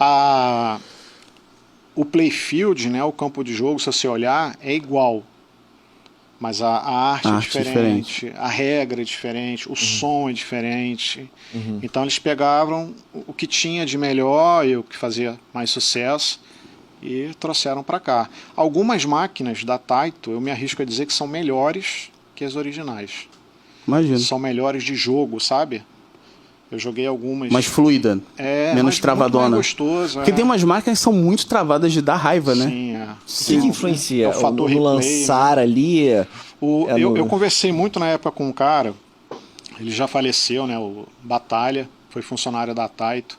O playfield, né, o campo de jogo, se você olhar, é igual. Mas a arte é diferente, a regra é diferente, o som é diferente. Então eles pegavam o que tinha de melhor e o que fazia mais sucesso e trouxeram para cá. Algumas máquinas da Taito, eu me arrisco a dizer que são melhores que as originais. Imagina. São melhores de jogo, sabe? Eu joguei algumas. Mais fluida, menos travadona. Mais gostoso, Porque tem umas máquinas que são muito travadas de dar raiva, né? Sim, O que influencia? É o fator no replay, lançar, né? Ali... Eu conversei muito na época com um cara, ele já faleceu, né? O Batalha, foi funcionário da Taito,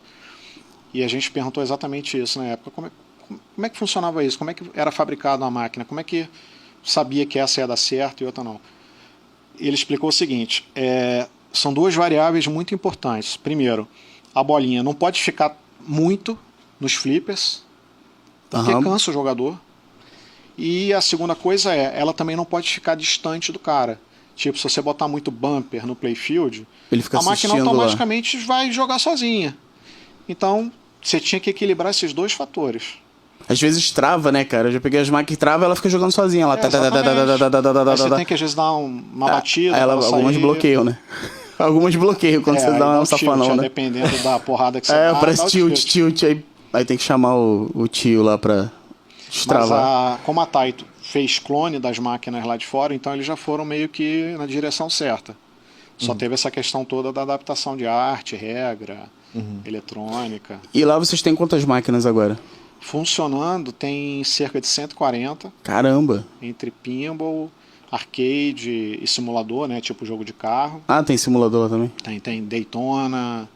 e a gente perguntou exatamente isso na época. Como é que funcionava isso? Como é que era fabricada a máquina? Como é que sabia que essa ia dar certo e outra não? Ele explicou o seguinte: são duas variáveis muito importantes. Primeiro, a bolinha não pode ficar muito nos flippers, porque cansa o jogador. E a segunda coisa ela também não pode ficar distante do cara. Tipo, se você botar muito bumper no playfield, a máquina automaticamente vai jogar sozinha. Então, você tinha que equilibrar esses dois fatores. Às vezes trava, né, cara? Eu já peguei as máquinas que trava, ela fica jogando sozinha. Ela Aí você tem que às vezes dar uma batida. Algumas bloqueiam, né? Algumas bloqueiam quando você dá um safanão, né? Dependendo da porrada que você dá. Parece tilt. Aí tem que chamar o tio lá pra destravar. Mas como a Taito fez clone das máquinas lá de fora, então eles já foram meio que na direção certa. Só teve essa questão toda da adaptação de arte, regra, eletrônica. E lá vocês têm quantas máquinas agora? Funcionando tem cerca de 140, Caramba. entre pinball, arcade e simulador, né? Tipo jogo de carro. Ah, tem simulador lá também. Tem Daytona,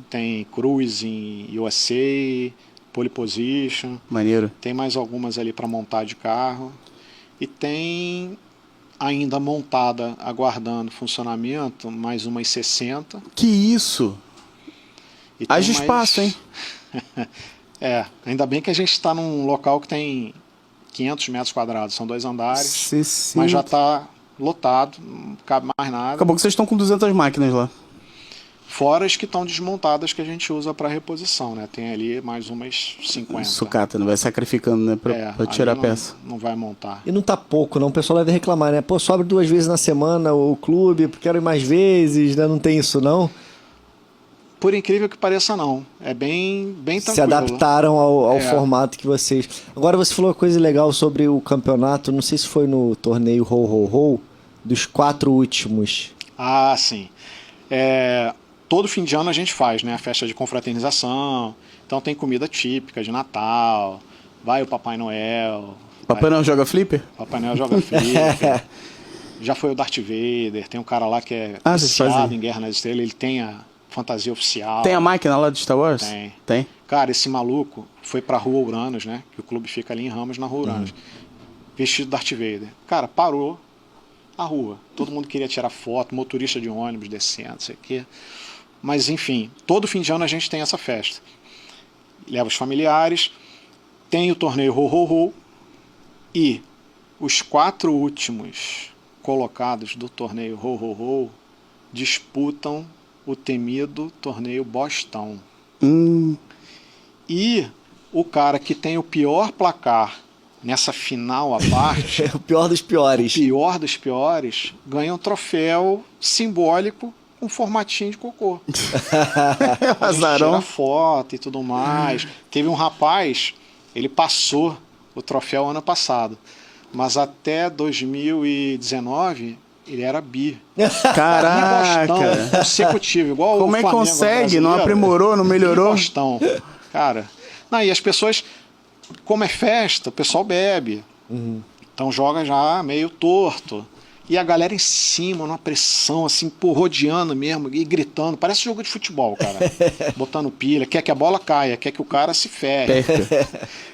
tem Cruising, USA, Pole Position. Maneiro. Tem mais algumas ali para montar de carro. E tem ainda montada, aguardando funcionamento, mais umas 60. Que isso? E tem Haja mais- espaço, hein? Ainda bem que a gente está num local que tem 500 metros quadrados, são 2 andares, 60. mas já está lotado, não cabe mais nada. Acabou que vocês estão com 200 máquinas lá. Fora as que estão desmontadas que a gente usa para reposição, né? Tem ali mais umas 50. Sucata, né? Vai sacrificando, né? Pra tirar a ali peça. Não vai montar. E não tá pouco, não. O pessoal deve reclamar, né? Pô, sobe 2 vezes na semana o clube, quero ir mais vezes, né? Não tem isso, não? Por incrível que pareça, não. É bem tranquilo. Se adaptaram ao É. formato que vocês... Agora você falou uma coisa legal sobre o campeonato, não sei se foi no torneio Ho Ho Ho, dos 4 últimos. Ah, sim. Todo fim de ano a gente faz, né? A festa de confraternização. Então tem comida típica de Natal. Vai o Papai Noel. Papai Noel joga flipper? Papai Noel joga flipper. Já foi o Darth Vader. Tem um cara lá que é Ah, vocês viciado fazem? em Guerra nas Estrelas. Ele tem a fantasia oficial. Tem a máquina lá de Star Wars? Tem. Tem? Cara, esse maluco foi pra Rua Uranus, né? Que o clube fica ali em Ramos, na Rua Uranus. Vestido de Darth Vader. Cara, parou a rua. Todo mundo queria tirar foto, motorista de ônibus descendo, não sei o quê. Mas, enfim, todo fim de ano a gente tem essa festa. Leva os familiares, tem o torneio Ho Ho Ho e os 4 últimos colocados do torneio Ho Ho Ho disputam o temido torneio Bostão. E o cara que tem o pior placar nessa final à parte, O pior dos piores. pior dos piores, ganha um troféu simbólico com formatinho de cocô. A gente Azarão. tira foto e tudo mais. Teve um rapaz, ele passou o troféu ano passado, mas até 2019 ele era bi. Caraca! Bostão consecutivo, igual Como o é que Flamengo consegue? Não brasileiro. aprimorou, não melhorou? Bostão. Cara, não, e as pessoas, como é festa, o pessoal bebe. Então joga já meio torto. E a galera em cima, numa pressão, assim, pô, rodeando mesmo e gritando. Parece jogo de futebol, cara. Botando pilha, quer que a bola caia, quer que o cara se ferre. Perca.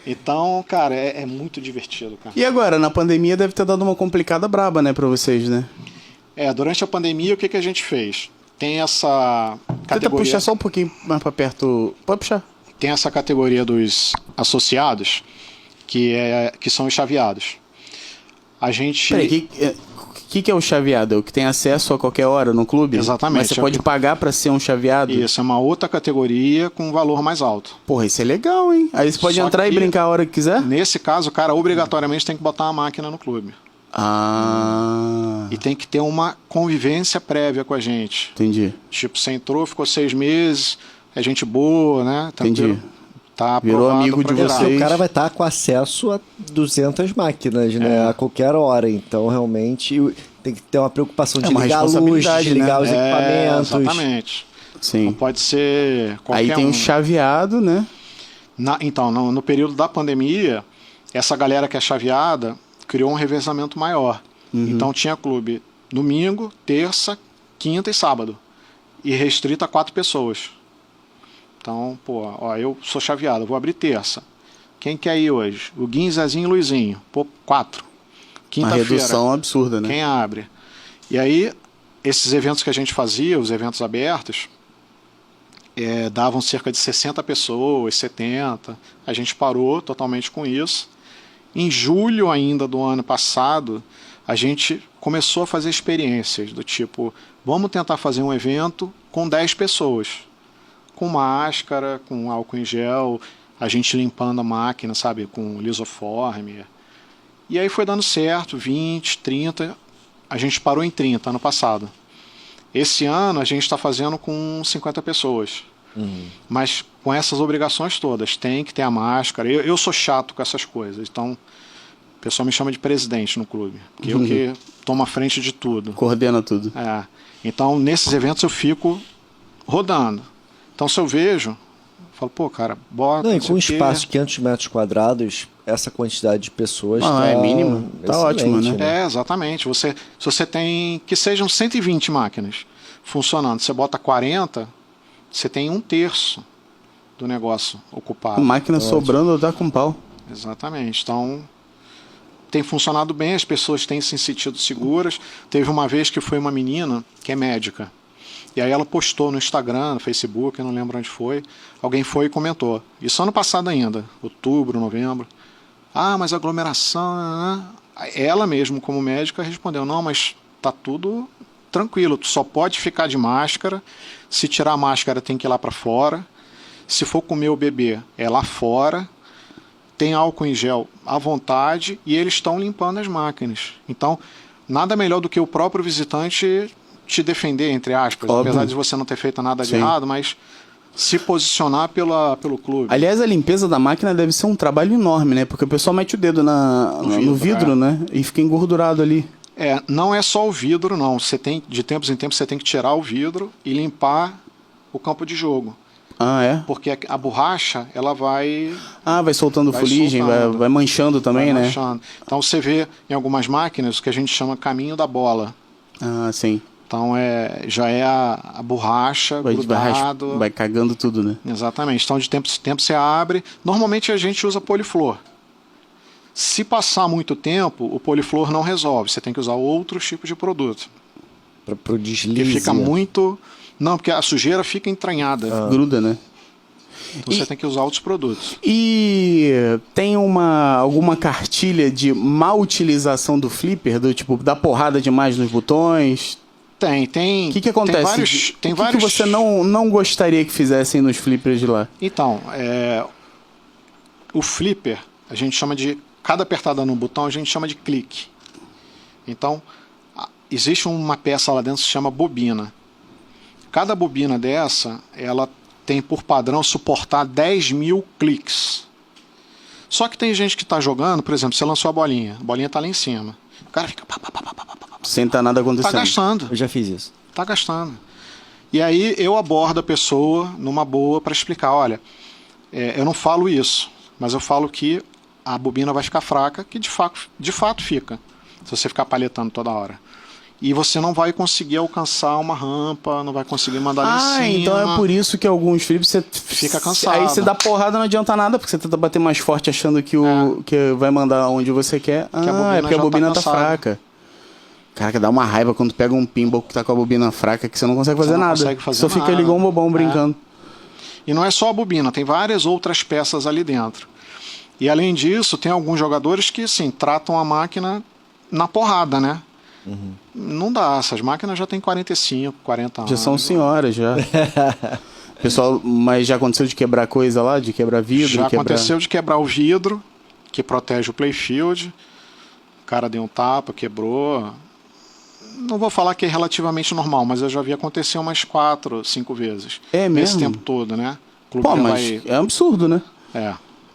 Então, cara, é muito divertido, cara. E agora, na pandemia deve ter dado uma complicada braba, né, pra vocês, né? Durante a pandemia, o que a gente fez? Tem essa Tenta categoria... puxar só um pouquinho mais pra perto. Pode puxar. Tem essa categoria dos associados, que são os chaveados. A gente... Peraí, que é o chaveado? É o que tem acesso a qualquer hora no clube? Exatamente. Mas você pode pagar pra ser um chaveado? Isso, é uma outra categoria com um valor mais alto. Porra, isso é legal, hein? Aí você pode Só entrar e que- brincar a hora que quiser? Nesse caso, o cara obrigatoriamente tem que botar uma máquina no clube. Ah, E tem que ter uma convivência prévia com a gente. entendi. Tipo, você entrou, ficou 6 meses, é gente boa, né? Tranquilo. Entendi. Tá Virou aprovado amigo pra de virar. vocês. O cara vai estar com acesso a 200 máquinas, né? A qualquer hora. Então, realmente, tem que ter uma preocupação de uma ligar a luz, responsabilidade, desligar né? os equipamentos. Exatamente. Não Sim. pode ser qualquer Aí tem um. um chaveado, né? Então, no período da pandemia, essa galera que é chaveada criou um revezamento maior. Então tinha clube domingo, terça, quinta e sábado. E restrito a 4 pessoas. Então, pô, ó, eu sou chaveado, vou abrir terça. Quem quer ir hoje? O Guinho, Zezinho e Luizinho. Pô, 4. Uma Quinta-feira. redução absurda, né? Quem abre? E aí, esses eventos que a gente fazia, os eventos abertos, davam cerca de 60 pessoas, 70. A gente parou totalmente com isso. Em julho ainda do ano passado, a gente começou a fazer experiências do tipo, vamos tentar fazer um evento com 10 pessoas. Com máscara, com álcool em gel, a gente limpando a máquina, sabe, com lisoforme. E aí foi dando certo, 20, 30, a gente parou em 30 ano passado. Esse ano a gente está fazendo com 50 pessoas. Mas com essas obrigações todas, tem que ter a máscara. Eu sou chato com essas coisas, então o pessoal me chama de presidente no clube, porque eu que tomo a frente de tudo. Coordena tudo. Então nesses eventos eu fico rodando. Então se eu vejo falo, pô, cara, bota. Não, e não sei com um o quê. espaço de 500 metros quadrados, essa quantidade de pessoas É mínimo. Tá ótimo, excelente, né? Exatamente. Se você tem que sejam 120 máquinas funcionando, você bota 40, você tem 1/3 do negócio ocupado. Máquina sobrando dá com pau. Exatamente. Então, tem funcionado bem, as pessoas têm se sentido seguras. Teve uma vez que foi uma menina que é médica. E aí ela postou no Instagram, no Facebook, eu não lembro onde foi. Alguém foi e comentou. Isso ano passado ainda, outubro, novembro. Ah, mas aglomeração... né? Ela mesmo, como médica, respondeu, não, mas tá tudo tranquilo. Tu só pode ficar de máscara. Se tirar a máscara, tem que ir lá para fora. Se for comer ou beber, é lá fora. Tem álcool em gel à vontade e eles estão limpando as máquinas. Então, nada melhor do que o próprio visitante te defender, entre aspas, Óbvio. apesar de você não ter feito nada de Sim. errado, mas se posicionar pelo clube. Aliás, a limpeza da máquina deve ser um trabalho enorme, né? Porque o pessoal mete o dedo no vidro, né? E fica engordurado ali. Não é só o vidro, não. Você tem, de tempos em tempos, você tem que tirar o vidro e limpar o campo de jogo. Ah, é? Porque a borracha, ela vai... Ah, vai soltando Vai fuligem, soltando. vai manchando também, vai né? manchando. Então você vê em algumas máquinas o que a gente chama caminho da bola. Ah, sim. Então já é a borracha grudado. Vai cagando tudo, né? Exatamente. Então de tempo em tempo você abre. Normalmente a gente usa poliflor. Se passar muito tempo, o poliflor não resolve. Você tem que usar outros tipos de produto. Para o deslize. Porque fica muito... Não, porque a sujeira fica entranhada. Gruda, né? Então você tem que usar outros produtos. E tem alguma cartilha de má utilização do flipper? Do tipo, dar porrada demais nos botões? Tem. O que acontece? Tem o vários... que você não gostaria que fizessem nos flippers de lá? Então, o flipper, a gente chama de... Cada apertada no botão, a gente chama de clique. Então, existe uma peça lá dentro que se chama bobina. Cada bobina dessa, ela tem por padrão suportar 10.000 cliques. Só que tem gente que está jogando, por exemplo, você lançou a bolinha está lá em cima. O cara fica... Sem tá nada acontecendo. Tá gastando. Eu já fiz isso. Tá gastando. E aí eu abordo a pessoa numa boa para explicar, olha, eu não falo isso, mas eu falo que a bobina vai ficar fraca, que de fato fica, se você ficar palhetando toda hora. E você não vai conseguir alcançar uma rampa, não vai conseguir mandar ali em cima. Então é por isso que alguns flips você fica cansado. Aí você dá porrada, não adianta nada, porque você tenta bater mais forte achando que que vai mandar onde você quer. É porque a bobina tá fraca. Cara, que dá uma raiva quando pega um pinball que tá com a bobina fraca que você não consegue fazer nada. Só fica ali igual um bobão brincando. E não é só a bobina, tem várias outras peças ali dentro. E além disso, tem alguns jogadores que, assim, tratam a máquina na porrada, né? Uhum. Não dá, essas máquinas já têm 45, 40 anos. Já são senhoras, já. Pessoal, mas já aconteceu de quebrar coisa lá? De quebrar vidro? Já aconteceu de quebrar o vidro, que protege o playfield. O cara deu um tapa, quebrou. Não vou falar que é relativamente normal, mas eu já vi acontecer umas 4, 5 vezes. É mesmo? Nesse tempo todo, né? O clube Pô, mas é absurdo, né?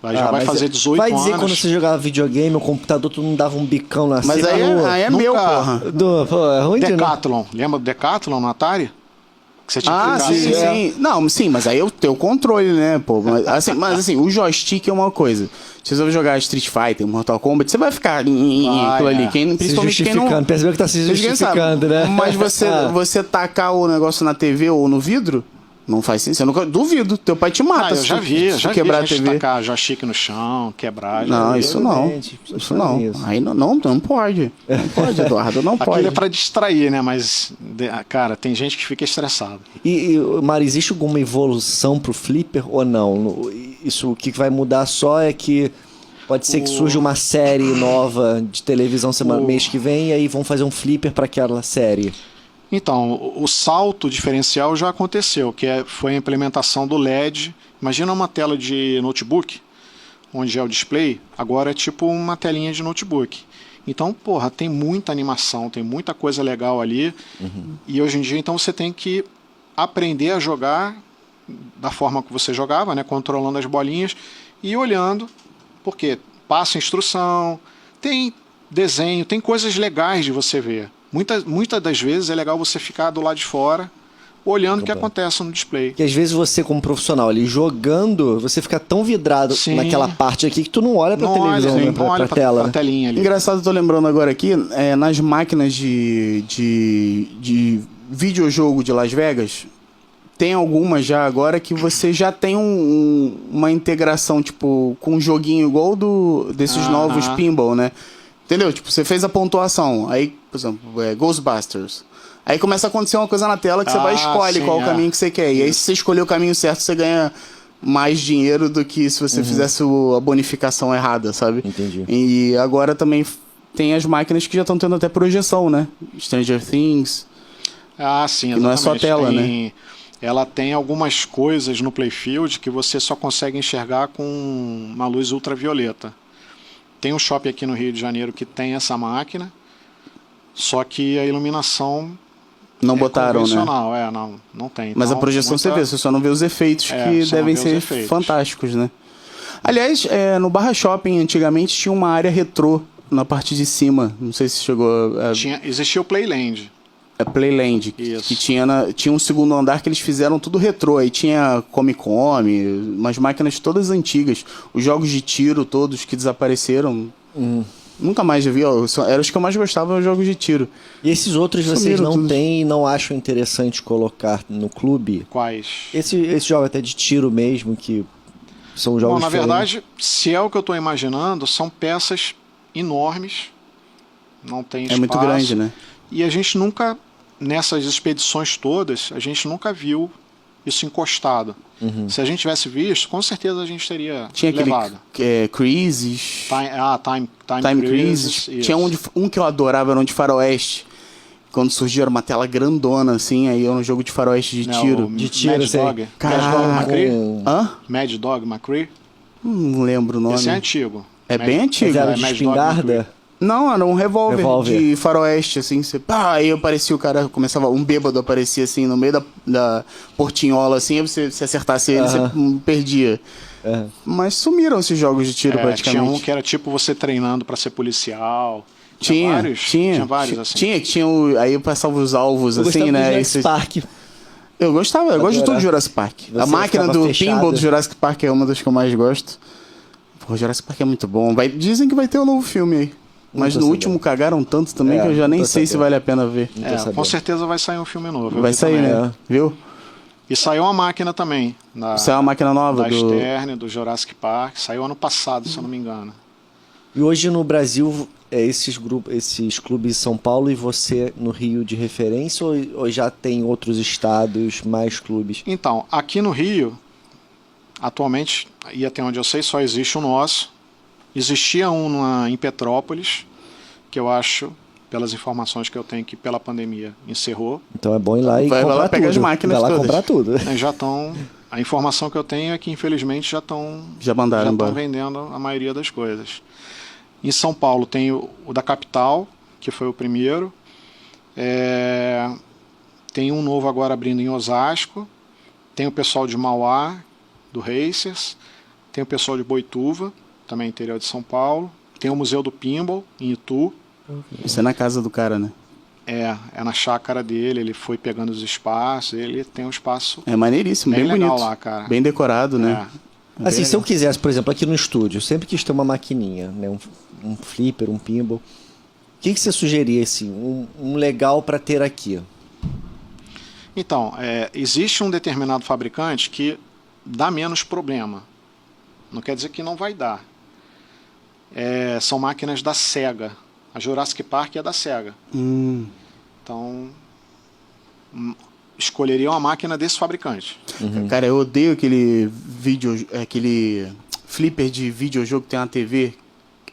Já vai fazer 18 anos. Vai dizer quando você jogava videogame, o computador tu não dava um bicão na Mas aí é meu, porra. É ruim, Decathlon. Lembra do Decathlon no Atari? Que você tinha que clicar sim. Não, sim, mas aí é o teu controle, né, pô? Mas assim, o joystick é uma coisa. Se você vai jogar Street Fighter, Mortal Kombat, você vai ficar aquilo ali. Principalmente quem não... Percebeu que tá se justificando, né? Mas você tacar o negócio na TV ou no vidro, não faz sentido. Eu nunca duvido. Teu pai te mata eu já vi quebrar a TV. Tacar joystick no chão, quebrar. Não, isso não. Isso não. Aí não pode. Não pode, Eduardo, não pode. Aquilo é pra distrair, né? Mas, cara, tem gente que fica estressado. E Mari, existe alguma evolução pro flipper ou não? Isso, o que vai mudar só é que pode ser que surja uma série nova de televisão mês que vem e aí vão fazer um flipper para aquela série. Então, o salto diferencial já aconteceu, que foi a implementação do LED. Imagina uma tela de notebook, onde é o display, agora é tipo uma telinha de notebook. Então, porra, tem muita animação, tem muita coisa legal ali. Uhum. E hoje em dia, então, você tem que aprender a jogar da forma que você jogava, né, controlando as bolinhas e olhando, porque passa instrução, tem desenho, tem coisas legais de você ver. Muitas das vezes é legal você ficar do lado de fora, olhando o que acontece no display. Que às vezes você, como profissional ali, jogando, você fica tão vidrado Sim. naquela parte aqui que tu não olha pra Não televisão, olha, né? não olha pra tela. pra telinha ali. Engraçado, eu tô lembrando agora aqui, nas máquinas de videojogo de Las Vegas, tem algumas já agora que você já tem uma integração, tipo, com um joguinho igual desses novos pinball, né? Entendeu? Tipo, você fez a pontuação, aí, por exemplo, Ghostbusters. Aí começa a acontecer uma coisa na tela que você vai e escolhe sim, qual o caminho que você quer. E aí, se você escolher o caminho certo, você ganha mais dinheiro do que se você fizesse a bonificação errada, sabe? Entendi. E agora também tem as máquinas que já estão tendo até projeção, né? Stranger Things. Ah, sim, Que exatamente. não é só tela, né? Ela tem algumas coisas no playfield que você só consegue enxergar com uma luz ultravioleta. Tem um shopping aqui no Rio de Janeiro que tem essa máquina, só que a iluminação Não botaram, né? convencional, não tem. Mas a Então, projeção você vê, você só não vê os efeitos que só não devem vê os ser efeitos. fantásticos, né? Aliás, no Barra Shopping, antigamente, tinha uma área retrô na parte de cima. Não sei se chegou a... Existia o Playland. Playland, Isso. que tinha um segundo andar que eles fizeram tudo retrô. Aí tinha Comic Con, umas máquinas todas antigas. Os jogos de tiro todos que desapareceram. Nunca mais eu vi. Eram os que eu mais gostava, os jogos de tiro. E esses outros vocês Sumiram não todos. têm e não acham interessante colocar no clube? Quais? Esse jogo até de tiro mesmo, que são jogos Bom, na diferentes. verdade, se é o que eu estou imaginando, são peças enormes. Não tem espaço. É muito grande, né? E a gente nunca, nessas expedições todas, a gente nunca viu isso encostado. Se a gente tivesse visto, com certeza a gente teria Tinha aquele levado. Crisis. Time Crisis. isso. Tinha um que eu adorava, era um de faroeste. Quando surgiu, era uma tela grandona, assim, aí era um jogo de faroeste de Né, tiro. o De tiro, Mad sei. Dog. Caraca. Mad Dog McCree? Hã? Mad Dog McCree? Não lembro o nome. Esse é antigo. É bem Mas antigo. era É, de Mad Dog espingarda? Não, era um revólver Revólver. de faroeste, assim, você, pá, aí aparecia o cara, começava, um bêbado aparecia assim, no meio da portinhola, assim, aí você, se acertasse ele, você perdia. Mas sumiram esses jogos de tiro, Tinha praticamente. um que era tipo você treinando pra ser policial. Tinha vários assim. Tinha aí eu passava os alvos, Eu assim, gostava do né? Jurassic Park. Eu gosto de tudo de Jurassic Park. Você A máquina ficava do fechada. pinball do Jurassic Park é uma das que eu mais gosto. Pô, o Jurassic Park é muito bom. Dizem que vai ter um novo filme aí. Mas tô no sabendo. último cagaram tanto também que eu já não nem tô sei se sabendo. vale a pena ver. Não tô sabendo. Com certeza vai sair um filme novo. eu Vai vi sair, também. né? Viu? E saiu uma máquina também. Isso é uma máquina nova da do... Stern, do Jurassic Park. Saiu ano passado, se eu não me engano. E hoje no Brasil, esses clubes de São Paulo e você no Rio de referência ou já tem outros estados, mais clubes? Então, aqui no Rio, atualmente, e até onde eu sei, só existe o nosso. Existia um em Petrópolis, que eu acho, pelas informações que eu tenho, que pela pandemia encerrou. Então é bom ir lá e Vai comprar lá pegar tudo. as máquinas Vai lá todas. comprar tudo. Já estão. A informação que eu tenho é que, infelizmente, já estão mandaram embora. vendendo a maioria das coisas. Em São Paulo tem o da Capital, que foi o primeiro. Tem um novo agora abrindo em Osasco. Tem o pessoal de Mauá, do Racers. Tem o pessoal de Boituva, também interior de São Paulo. Tem o Museu do Pinball, em Itu. Isso é na casa do cara, né? É na chácara dele, ele foi pegando os espaços, ele tem um espaço É maneiríssimo, bem legal bonito. lá, cara. Bem decorado, né? É. Assim, se eu quisesse, por exemplo, aqui no estúdio, eu sempre quis ter uma maquininha, né? Um flipper, um pinball. O que você sugeria, assim, um legal para ter aqui? Então, existe um determinado fabricante que dá menos problema. Não quer dizer que não vai dar. São máquinas da Sega. A Jurassic Park é da Sega. Então, escolheria uma máquina desse fabricante. Cara, eu odeio aquele flipper de videojogo que tem na TV.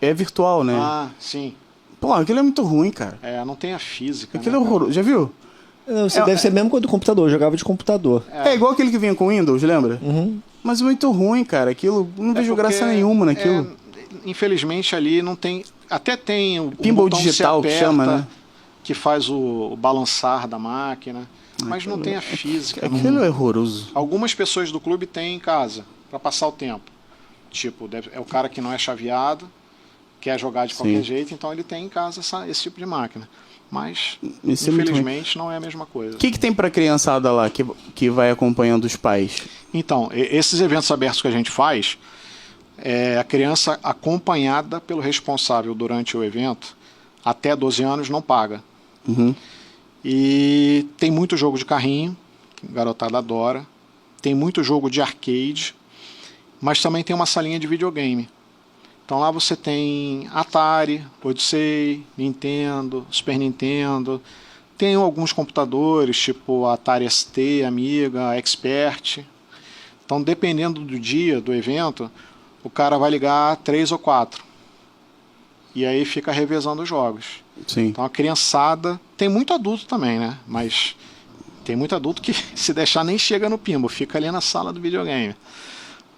É virtual, né? Ah, sim. Pô, aquilo é muito ruim, cara. Não tem a física. Aquilo é né, cara? horroroso. Já viu? Você deve ser mesmo com o do computador, eu jogava de computador. É igual aquele que vinha com Windows, lembra? Mas muito ruim, cara. Aquilo, não vejo porque graça nenhuma naquilo. Infelizmente ali não tem. Até tem o Pinball botão digital se que aperta, chama, né? Que faz o balançar da máquina. Mas não tem a física. Aquilo é horroroso. Algumas pessoas do clube têm em casa para passar o tempo. Tipo, é o cara que não é chaveado, quer jogar de qualquer jeito, então ele tem em casa esse tipo de máquina. Mas, Isso é muito ruim. infelizmente, não é a mesma coisa. O que tem pra criançada lá que vai acompanhando os pais? Então, esses eventos abertos que a gente faz, a criança acompanhada pelo responsável durante o evento, até 12 anos, não paga. Uhum. E tem muito jogo de carrinho, que a garotada adora. Tem muito jogo de arcade, mas também tem uma salinha de videogame. Então lá você tem Atari, Odyssey, Nintendo, Super Nintendo. Tem alguns computadores, tipo Atari ST, Amiga, Expert. Então, dependendo do dia, do evento, o cara vai ligar 3 ou 4. E aí fica revezando os jogos. Sim. Então a criançada... Tem muito adulto também, né? Mas tem muito adulto que, se deixar, nem chega no pimbo. Fica ali na sala do videogame.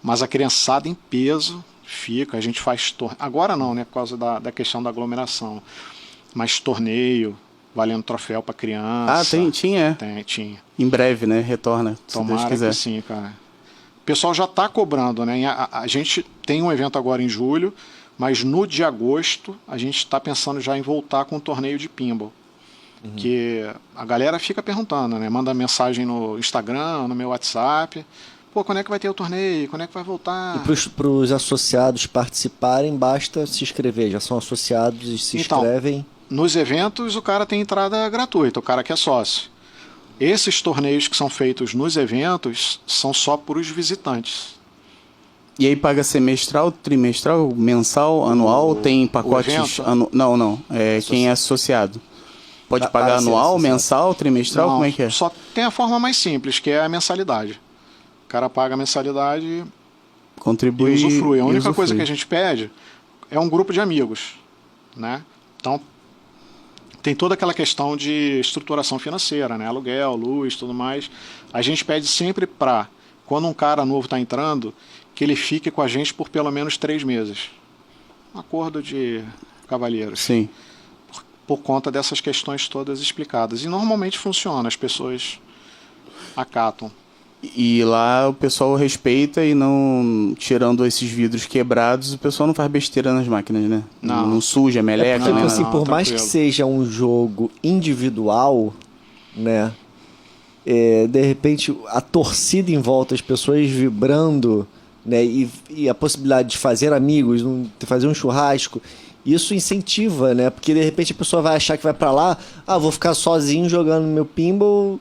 Mas a criançada em peso fica. A gente faz torneio. Agora não, né? Por causa da questão da aglomeração. Mas torneio, valendo troféu pra criança. Tinha. Tinha. Em breve, né? Retorna, se Deus Tomara quiser. que sim, cara. O pessoal já está cobrando, né? A gente tem um evento agora em julho, mas no de agosto a gente está pensando já em voltar com um torneio de pinball. Que a galera fica perguntando, né? Manda mensagem no Instagram, no meu WhatsApp. Pô, quando é que vai ter o torneio? Quando é que vai voltar? E para os associados participarem, basta se inscrever. Já são associados e se inscrevem. Nos eventos o cara tem entrada gratuita, o cara que é sócio. Esses torneios que são feitos nos eventos são só para os visitantes. E aí paga semestral, trimestral, mensal, anual? Tem pacotes... Não. Quem é associado. Pode pagar anual, mensal, trimestral? Não, como é que é? Só tem a forma mais simples, que é a mensalidade. O cara paga a mensalidade Contribui e usufrui. A única usufrui. coisa que a gente pede é um grupo de amigos, né? Então, tem toda aquela questão de estruturação financeira, né? Aluguel, luz, tudo mais. A gente pede sempre para, quando um cara novo está entrando, que ele fique com a gente por pelo menos 3 meses. Um acordo de cavalheiros. Sim. Por conta dessas questões todas explicadas. E normalmente funciona, as pessoas acatam. E lá o pessoal respeita e não... Tirando esses vidros quebrados, o pessoal não faz besteira nas máquinas, né? Não suja, meleca, porque, né? assim, por mais que seja um jogo individual, né? De repente, a torcida em volta, as pessoas vibrando, né? E a possibilidade de fazer amigos, fazer um churrasco... Isso incentiva, né? Porque de repente a pessoa vai achar que vai pra lá, vou ficar sozinho jogando meu pinball,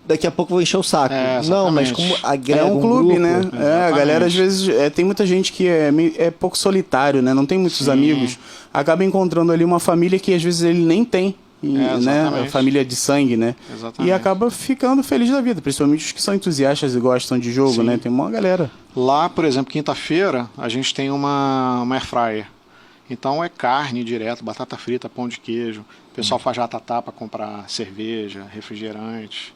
daqui a pouco vou encher o saco. Não, mas como agrega um clube, grupo, né? A galera às vezes tem muita gente que é pouco solitário, né? Não tem muitos amigos. Acaba encontrando ali uma família que às vezes ele nem tem, né? A família de sangue, né? Exatamente. E acaba ficando feliz da vida, principalmente os que são entusiastas e gostam de jogo, né? Tem uma galera. Lá, por exemplo, quinta-feira, a gente tem uma air fryer. Então é carne direto, batata frita, pão de queijo. O pessoal faz ratatá para comprar cerveja, refrigerante.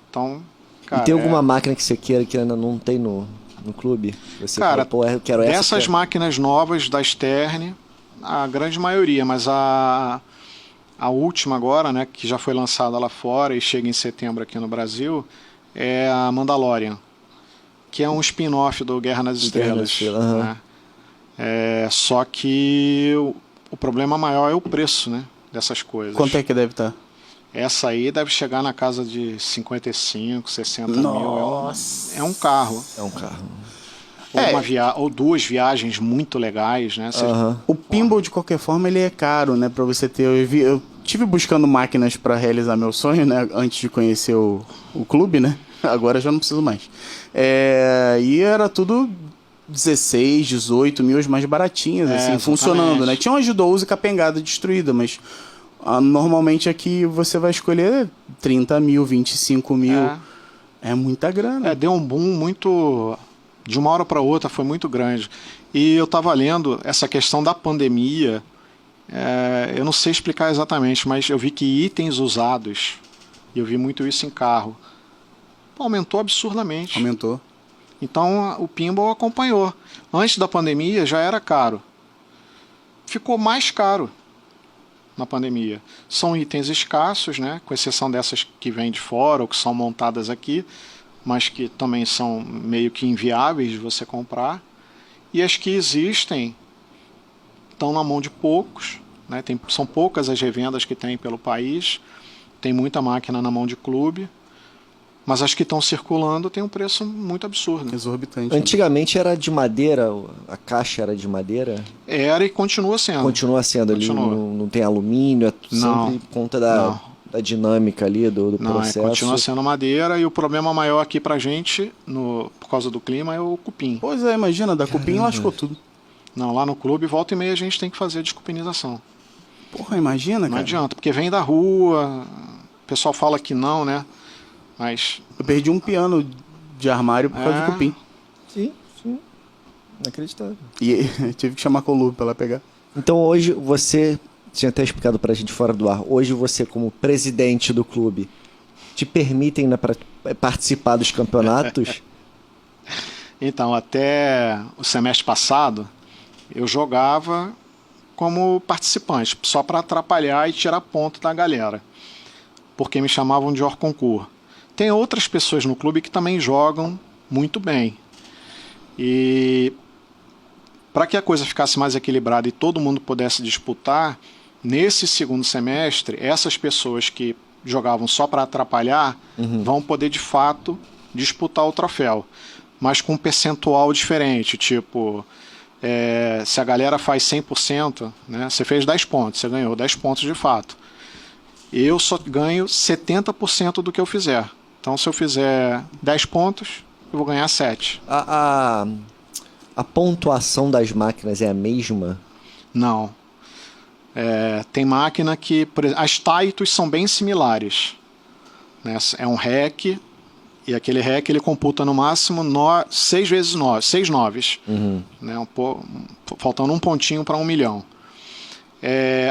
Então, cara, e tem alguma máquina que você queira que ainda não tem no clube? Você cara, fala, eu quero essa. dessas máquinas novas da Stern, a grande maioria, mas a última agora, né, que já foi lançada lá fora e chega em setembro aqui no Brasil, é a Mandalorian, que é um spin-off do Guerra nas Estrelas. Né? Só que o problema maior é o preço, né, dessas coisas. Quanto é que deve estar? Essa aí deve chegar na casa de 55, 60 Nossa. mil. É um carro. É um carro. Ou 2 viagens muito legais, né? O pinball, de qualquer forma, ele é caro, né? Pra você ter... Eu tive buscando máquinas pra realizar meu sonho, né? Antes de conhecer o clube, né? Agora já não preciso mais. E era tudo 16, 18 mil, as mais baratinhas, assim, funcionando, né? Tinha uma de 12 capengada destruída, mas normalmente aqui você vai escolher 30 mil, 25 mil. É muita grana. Deu um boom muito... De uma hora para outra foi muito grande. E eu estava lendo essa questão da pandemia, eu não sei explicar exatamente, mas eu vi que itens usados, e eu vi muito isso em carro, aumentou absurdamente. Aumentou. Então o pinball acompanhou. Antes da pandemia já era caro. Ficou mais caro na pandemia. São itens escassos, né? Com exceção dessas que vêm de fora ou que são montadas aqui, mas que também são meio que inviáveis de você comprar. E as que existem estão na mão de poucos, né? São poucas as revendas que tem pelo país, tem muita máquina na mão de clube, mas as que estão circulando tem um preço muito absurdo. Exorbitante. Antigamente era de madeira, a caixa era de madeira? Era e continua sendo. Continua sendo ali, não tem alumínio, é sempre por conta da dinâmica ali, do processo. Continua sendo madeira, e o problema maior aqui pra gente, por causa do clima, é o cupim. Pois é, imagina, da cupim lascou tudo. Não, lá no clube, volta e meia, a gente tem que fazer a descupinização. Porra, imagina, cara. Não adianta, porque vem da rua, o pessoal fala que não, né? Mas... Eu perdi um piano de armário por causa de cupim. Sim. Inacreditável. E tive que chamar a Colube pra ela pegar. Então hoje você tinha até explicado pra gente fora do ar, hoje você como presidente do clube, te permitem participar dos campeonatos? Então, até o semestre passado, eu jogava como participante, só para atrapalhar e tirar ponto da galera, porque me chamavam de hors concours. Tem outras pessoas no clube que também jogam muito bem. E para que a coisa ficasse mais equilibrada e todo mundo pudesse disputar, nesse segundo semestre, essas pessoas que jogavam só para atrapalhar vão poder, de fato, disputar o troféu, mas com um percentual diferente. Tipo, se a galera faz 100%, né, você fez 10 pontos, você ganhou 10 pontos de fato. Eu só ganho 70% do que eu fizer. Então, se eu fizer 10 pontos, eu vou ganhar 7. A pontuação das máquinas é a mesma? Não. Tem máquina que... Por exemplo, as Taitos são bem similares, né? É um REC, e aquele REC ele computa no máximo 6 vezes 9, 6 noves, né? Faltando um pontinho para 1 milhão.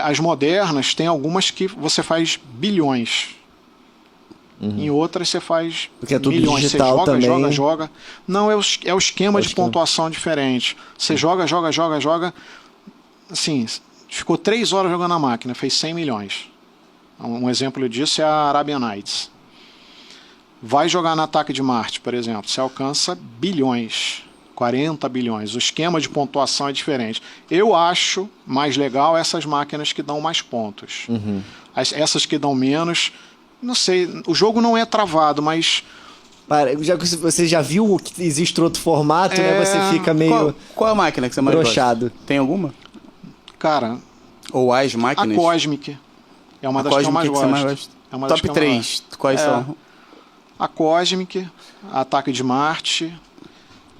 As modernas, tem algumas que você faz bilhões. Em outras você faz porque é tudo milhões. digital, você joga, também. joga. Não, é o esquema de pontuação diferente. Você joga. Assim, ficou 3 horas jogando a máquina, fez 100 milhões. Um exemplo disso é a Arabian Nights. Vai jogar no Ataque de Marte, por exemplo, você alcança bilhões, 40 bilhões. O esquema de pontuação é diferente. Eu acho mais legal essas máquinas que dão mais pontos. Essas que dão menos, não sei, o jogo não é travado, mas... Você já viu que existe outro formato, né? Você fica meio... Qual é a máquina que você mais broxado. gosta? Tem alguma? Cara... Ou as máquinas? A Cosmic. É uma das que eu mais gosto. É uma Top 3, quais são? A Cosmic, a Ataque de Marte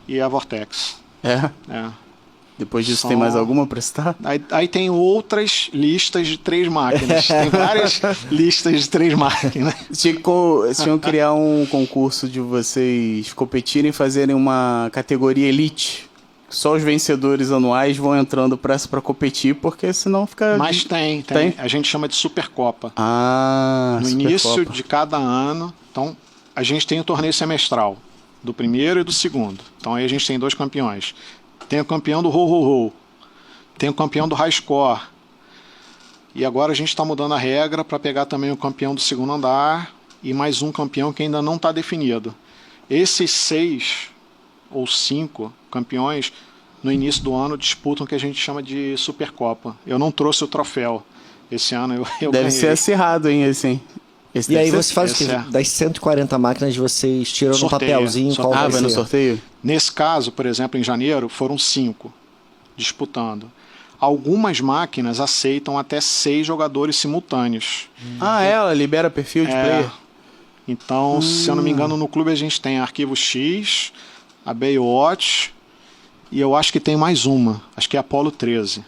e a Vortex. Depois disso tem mais alguma pra citar? Aí tem outras listas de 3 máquinas. Tem várias listas de 3 máquinas. Vocês tinham que criar um concurso de vocês competirem e fazerem uma categoria elite. Só os vencedores anuais vão entrando pra competir, porque senão fica... Mas tem. A gente chama de Supercopa. No Supercopa. início de cada ano. Então, a gente tem o torneio semestral, do primeiro e do segundo. Então aí a gente tem 2 campeões. Tem o campeão do Ho-Ho-Ho. Tem o campeão do High Score. E agora a gente está mudando a regra para pegar também o campeão do segundo andar e mais um campeão que ainda não está definido. Esses 6 ou 5 campeões, no início do ano, disputam o que a gente chama de Supercopa. Eu não trouxe o troféu. Esse ano eu Deve ganhei. ser acirrado, hein, assim. E aí você faz o quê? Das 140 máquinas vocês tiram no papelzinho qual vai vai ser? no sorteio? Nesse caso, por exemplo, em janeiro, foram 5 disputando. Algumas máquinas aceitam até 6 jogadores simultâneos. Ela libera perfil de player? Então, se eu não me engano, no clube a gente tem Arquivo X, a Baywatch, e eu acho que tem mais uma, acho que é Apollo 13.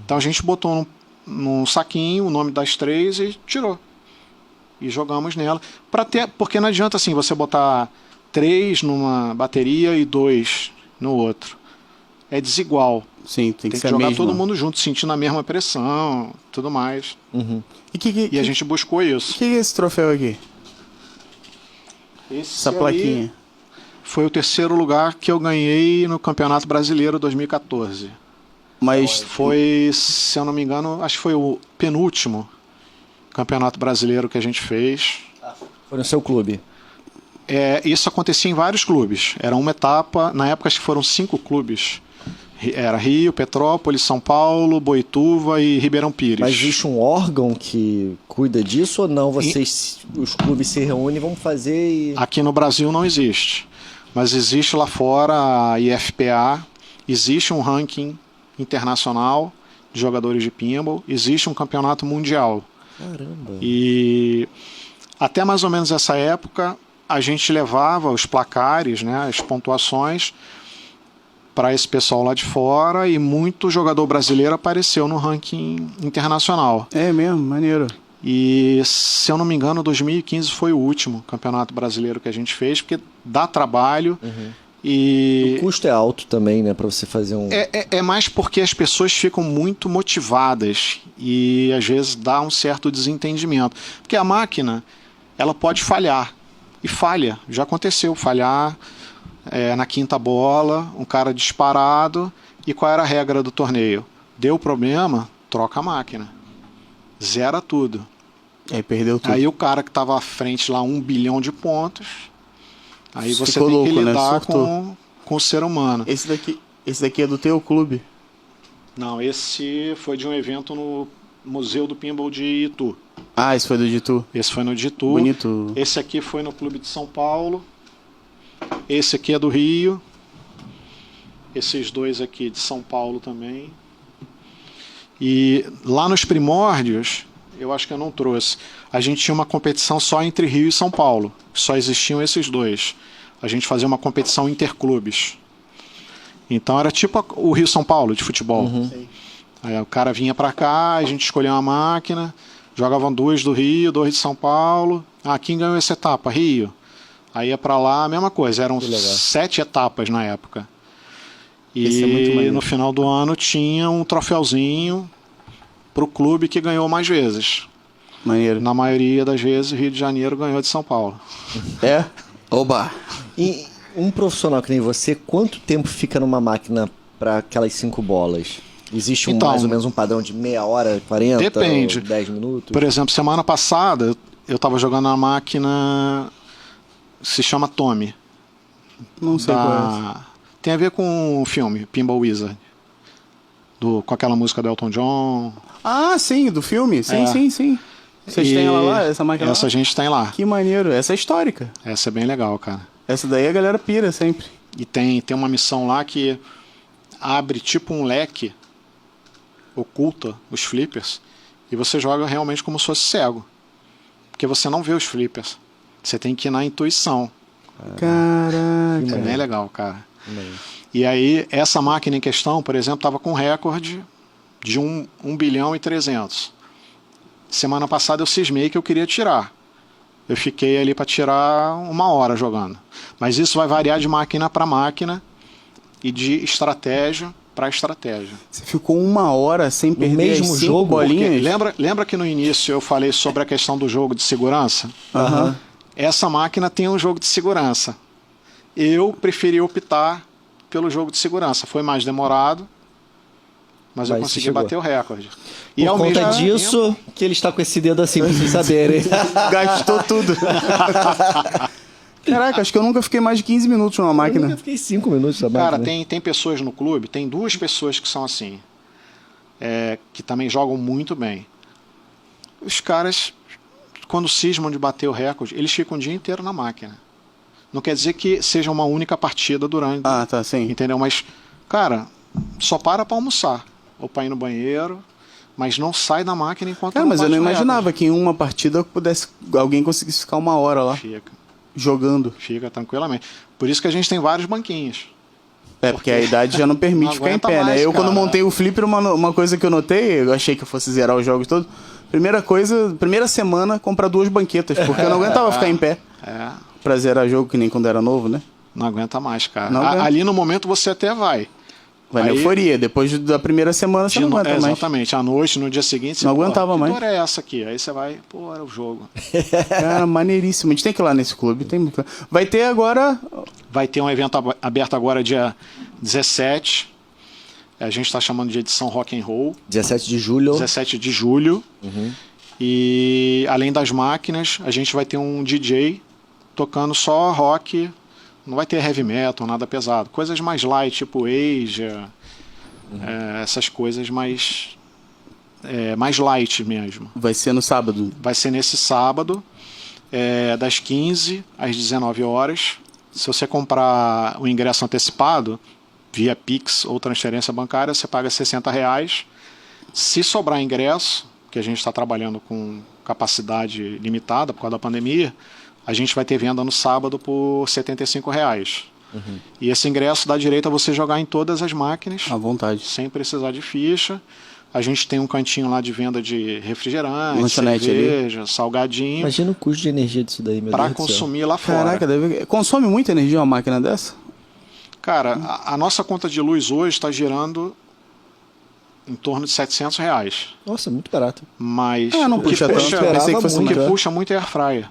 Então a gente botou num saquinho o nome das 3 e tirou. E jogamos nela. Porque não adianta assim você botar 3 numa bateria e 2 no outro. É desigual. Sim, tem que ser jogar mesmo. todo mundo junto, sentindo a mesma pressão, tudo mais. E a gente buscou isso. O que é esse troféu aqui? Essa plaquinha? Foi o 3º lugar que eu ganhei no Campeonato Brasileiro 2014. Mas foi, se eu não me engano, acho que foi o penúltimo Campeonato Brasileiro que a gente fez. Foi no seu clube? Isso acontecia em vários clubes. Era uma etapa, na época acho que foram 5 clubes Era Rio, Petrópolis, São Paulo, Boituva e Ribeirão Pires. Mas existe um órgão que cuida disso ou não? Os clubes se reúnem e vão fazer e... Aqui no Brasil não existe, mas existe lá fora a IFPA, existe um ranking internacional de jogadores de pinball, existe um campeonato mundial. Caramba! E até mais ou menos essa época a gente levava os placares, né, as pontuações para esse pessoal lá de fora e muito jogador brasileiro apareceu no ranking internacional. É mesmo, maneiro. E, se eu não me engano, 2015 foi o último campeonato brasileiro que a gente fez, porque dá trabalho. E o custo é alto também, né, para você fazer um... É mais porque as pessoas ficam muito motivadas e às vezes dá um certo desentendimento. Porque a máquina, ela pode falhar. E falha. Já aconteceu falhar na quinta bola, um cara disparado. E qual era a regra do torneio? Deu problema, troca a máquina. Zera tudo. Aí perdeu tudo. Aí o cara que estava à frente lá, 1 bilhão de pontos. Aí você Ficou tem louco, que né? lidar Surtou. com o ser humano. Esse daqui é do teu clube? Não, esse foi de um evento no Museu do Pinball de Itu. Ah, esse foi do Ditu. Esse foi no de Itu. Bonito. Esse aqui foi no Clube de São Paulo. Esse aqui é do Rio. Esses dois aqui de São Paulo também. E lá nos primórdios, eu acho que eu não trouxe, a gente tinha uma competição só entre Rio e São Paulo. Só existiam esses dois. A gente fazia uma competição interclubes. Então era tipo o Rio-São Paulo de futebol. Aí o cara vinha pra cá, a gente escolhia uma máquina, jogavam 2 do Rio, 2 de São Paulo. Ah, quem ganhou essa etapa? Rio. Aí ia pra lá, a mesma coisa. Eram 7 etapas na época. Esse é muito E maneiro. no final do ano tinha um troféuzinho pro clube que ganhou mais vezes. Maneiro. Na maioria das vezes, o Rio de Janeiro ganhou de São Paulo. É? Oba! E um profissional que nem você, quanto tempo fica numa máquina para aquelas 5 bolas? Existe Então, mais ou menos um padrão de meia hora, 40, depende. 10 minutos? Por exemplo, semana passada eu estava jogando na máquina, se chama Tommy. Não sei qual é. Tem a ver com o filme Pinball Wizard. Com aquela música do Elton John. Ah, sim, do filme. Sim, É. sim, sim. Vocês têm ela lá, essa máquina Essa lá? a gente tem lá. Que maneiro. Essa é histórica. Essa é bem legal, cara. Essa daí a galera pira sempre. E tem uma missão lá que abre tipo um leque, oculta os flippers, e você joga realmente como se fosse cego. Porque você não vê os flippers. Você tem que ir na intuição. Caraca. É bem legal, cara. E aí, essa máquina em questão, por exemplo, estava com recorde de 1 bilhão e 300. Semana passada eu cismei que eu queria tirar. Eu fiquei ali para tirar 1 hora jogando. Mas isso vai variar de máquina para máquina e de estratégia para estratégia. Você ficou 1 hora sem perder mesmo as 5 jogo? bolinhas? Lembra que no início eu falei sobre a questão do jogo de segurança? Aham. Essa máquina tem um jogo de segurança. Eu preferi optar pelo jogo de segurança. Foi mais demorado, mas eu Mas consegui chegou. bater o recorde. Por ao conta mesmo disso, que ele está com esse dedo assim, pra vocês saberem. Gastou tudo. Caraca, acho que eu nunca fiquei mais de 15 minutos numa Eu máquina. nunca fiquei 5 minutos na Cara, máquina. tem pessoas no clube, tem 2 pessoas que são assim, que também jogam muito bem. Os caras, quando cismam de bater o recorde, eles ficam o dia inteiro na máquina. Não quer dizer que seja uma única partida durante, Ah, tá, sim. entendeu? Mas, cara, só para almoçar ou para ir no banheiro, mas não sai da máquina enquanto Cara, mas eu bate não o recorde. imaginava que em uma partida alguém conseguisse ficar 1 hora lá, jogando. Fica tranquilamente. Por isso que a gente tem vários banquinhos. É, porque a idade já não permite Não ficar em aguenta pé, né? mais, Eu, quando cara. montei o Flipper, uma coisa que eu notei, eu achei que eu fosse zerar os jogos todos. Primeira semana, comprar 2 banquetas, porque eu não aguentava ficar em pé É, pra zerar jogo, que nem quando era novo, né? não aguenta mais, cara. Não aguenta. Ali no momento você até vai. Vai na Aí- euforia. Depois da primeira semana, você não aguenta mais. Exatamente. À noite, no dia seguinte, você Não aguentava pô, mais. Que dor é essa aqui? Aí você vai, pô, era o jogo. Cara, maneiríssimo. A gente tem que ir lá nesse clube. Vai ter agora... Vai ter um evento aberto agora dia 17. A gente está chamando de edição Rock and Roll. 17 de julho. 17 de julho. E além das máquinas, a gente vai ter um DJ tocando só rock. Não vai ter heavy metal, nada pesado. Coisas mais light, tipo Asia, essas coisas mais light mesmo. Vai ser no sábado? Vai ser nesse sábado, das 15 às 19 horas. Se você comprar o ingresso antecipado, via Pix ou transferência bancária, você paga R$60. Se sobrar ingresso, que a gente está trabalhando com capacidade limitada por causa da pandemia, a gente vai ter venda no sábado por R$75. E esse ingresso dá direito a você jogar em todas as máquinas, À vontade. sem precisar de ficha. A gente tem um cantinho lá de venda de refrigerante, Lanchonete cerveja, salgadinho, Imagina o custo de energia disso daí, meu para Deus do céu. consumir lá fora. Caraca, consome muita energia uma máquina dessa? Cara, a nossa conta de luz hoje está girando em torno de R$700. Nossa, muito barato. Mas Não o que puxa tanto. puxa, Eu pensei que fosse o que muito. puxa muito é a air fryer.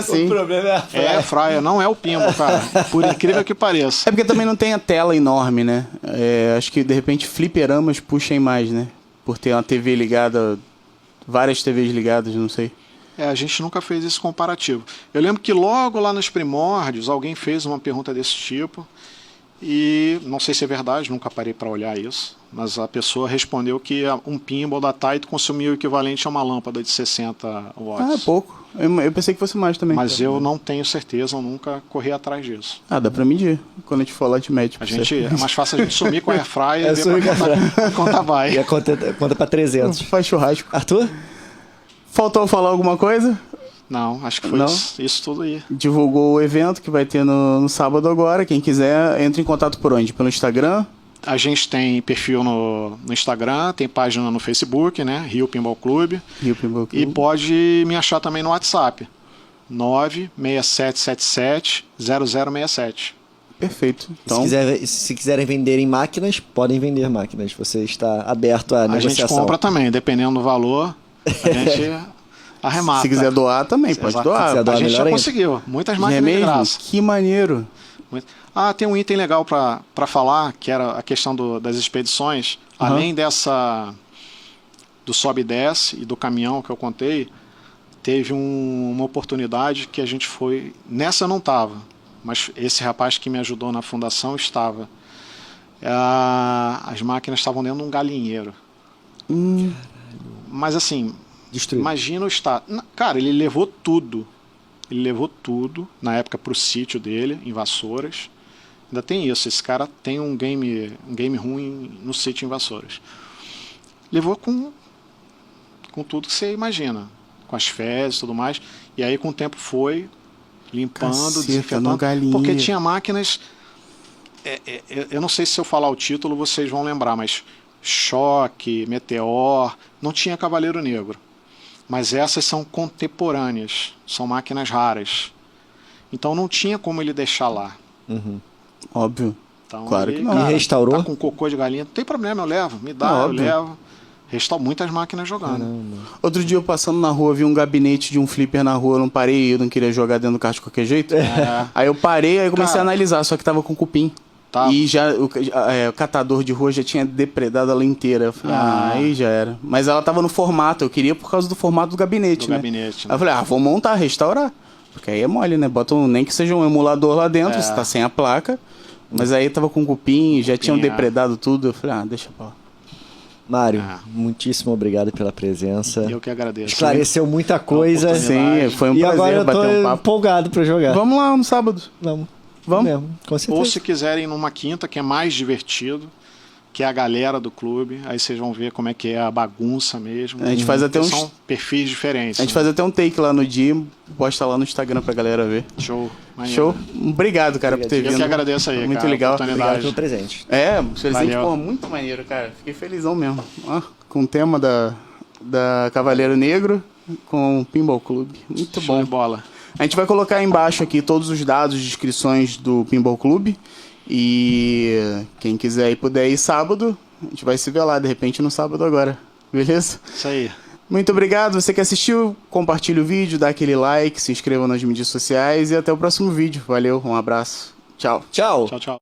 Sim. problema é a É air fryer, não é o Pimble, cara. Por incrível que pareça. É porque também não tem a tela enorme, né? Acho que de repente fliperamas puxem mais, né? Por ter uma TV ligada, várias TVs ligadas, não sei. A gente nunca fez esse comparativo. Eu lembro que logo lá nos primórdios alguém fez uma pergunta desse tipo e não sei se é verdade, nunca parei para olhar isso, mas a pessoa respondeu que um pinball da Taito consumia o equivalente a uma lâmpada de 60 watts. É pouco. Eu pensei que fosse mais também. Mas eu não tenho certeza, eu nunca corri atrás disso. Dá pra medir. Quando a gente for lá, te mede. É mais fácil a gente sumir com a air fryer e ver sumir com a a conta vai. E a conta pra 300. Faz churrasco. Arthur? Faltou falar alguma coisa? Não, acho que foi Não? isso tudo aí. Divulgou o evento que vai ter no sábado agora. Quem quiser, entre em contato por onde? Pelo Instagram? A gente tem perfil no Instagram, tem página no Facebook, né? Rio Pinball Clube. Rio Pinball E Club. pode me achar também no WhatsApp. 967770067. Perfeito. Então, Se quiserem venderem máquinas, podem vender máquinas. Você está aberto à A gente negociação. compra também, dependendo do valor, a gente arremata. se quiser doar também, pode Exato. doar. Se quiser doar, A gente melhor já ainda. conseguiu. Muitas É máquinas de mesmo? graça. Que maneiro. Tem um item legal para falar, que era a questão das expedições. Aham. Além do sobe e desce e do caminhão que eu contei, teve uma oportunidade que a gente foi... Nessa eu não estava, mas esse rapaz que me ajudou na fundação estava. As máquinas estavam dentro de um galinheiro. Mas assim, Destruído. imagina o estado. Cara, ele levou tudo. Ele levou tudo, na época, para o sítio dele, em Vassouras. Ainda tem isso, esse cara tem um game ruim no sítio em Vassouras. Levou com tudo que você imagina, com as fezes e tudo mais. E aí, com o tempo, foi limpando, Caceta, no desinfetando. galinheiro. Porque tinha máquinas... eu não sei se eu falar o título, vocês vão lembrar, mas Choque, Meteor, não tinha Cavaleiro Negro. Mas essas são contemporâneas, são máquinas raras. Então não tinha como ele deixar lá. Óbvio. Então, Claro ele, que não. cara, E restaurou? Tá com cocô de galinha, não tem problema, eu levo, me dá, eu Óbvio. levo. Restaurou muitas máquinas jogando. Outro dia eu passando na rua, vi um gabinete de um flipper na rua, eu não parei, eu não queria jogar dentro do carro de qualquer jeito. Aí eu parei, aí eu comecei Cara. a analisar, só que tava com cupim. Tá. E já o catador de rua já tinha depredado ela inteira. Eu falei, aí já era. Mas ela tava no formato, eu queria por causa do formato do gabinete, Do né? gabinete, né? Aí eu falei, vou montar, restaurar. Porque aí é mole, né? Bota nem que seja um emulador lá dentro, você tá sem a placa. Mas aí tava com cupim, já tinham depredado tudo. Eu falei, deixa pra lá. Mário, muitíssimo obrigado pela presença. Eu que agradeço. Esclareceu muita coisa. Sim, foi um E prazer agora eu tô bater um papo. empolgado pra jogar. Vamos lá no sábado. Vamos. Vamos? Mesmo, com certeza. Ou se quiserem numa quinta, que é mais divertido, que é a galera do clube, aí vocês vão ver como é que é a bagunça mesmo. A gente faz até Porque uns- São perfis diferentes. A gente né? faz até um take lá no dia, posta lá no Instagram pra galera ver. Show. Maneiro. Show? Obrigado, cara, por ter Eu vindo. que agradeço aí, Muito cara, a legal. oportunidade. Obrigado pelo presente. Presente, Valeu. pô, muito maneiro, cara. Fiquei felizão mesmo. Ó, com o tema da Cavaleiro Negro com o Pinball Clube. Muito Show bom. de bola. A gente vai colocar aí embaixo aqui todos os dados de inscrições do Pinball Clube. E quem quiser e puder ir sábado, a gente vai se ver lá, de repente, no sábado agora. Beleza? Isso aí. Muito obrigado. Você que assistiu, compartilhe o vídeo, dá aquele like, se inscreva nas mídias sociais e até o próximo vídeo. Valeu, um abraço. Tchau. Tchau. Tchau, tchau.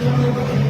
Thank you.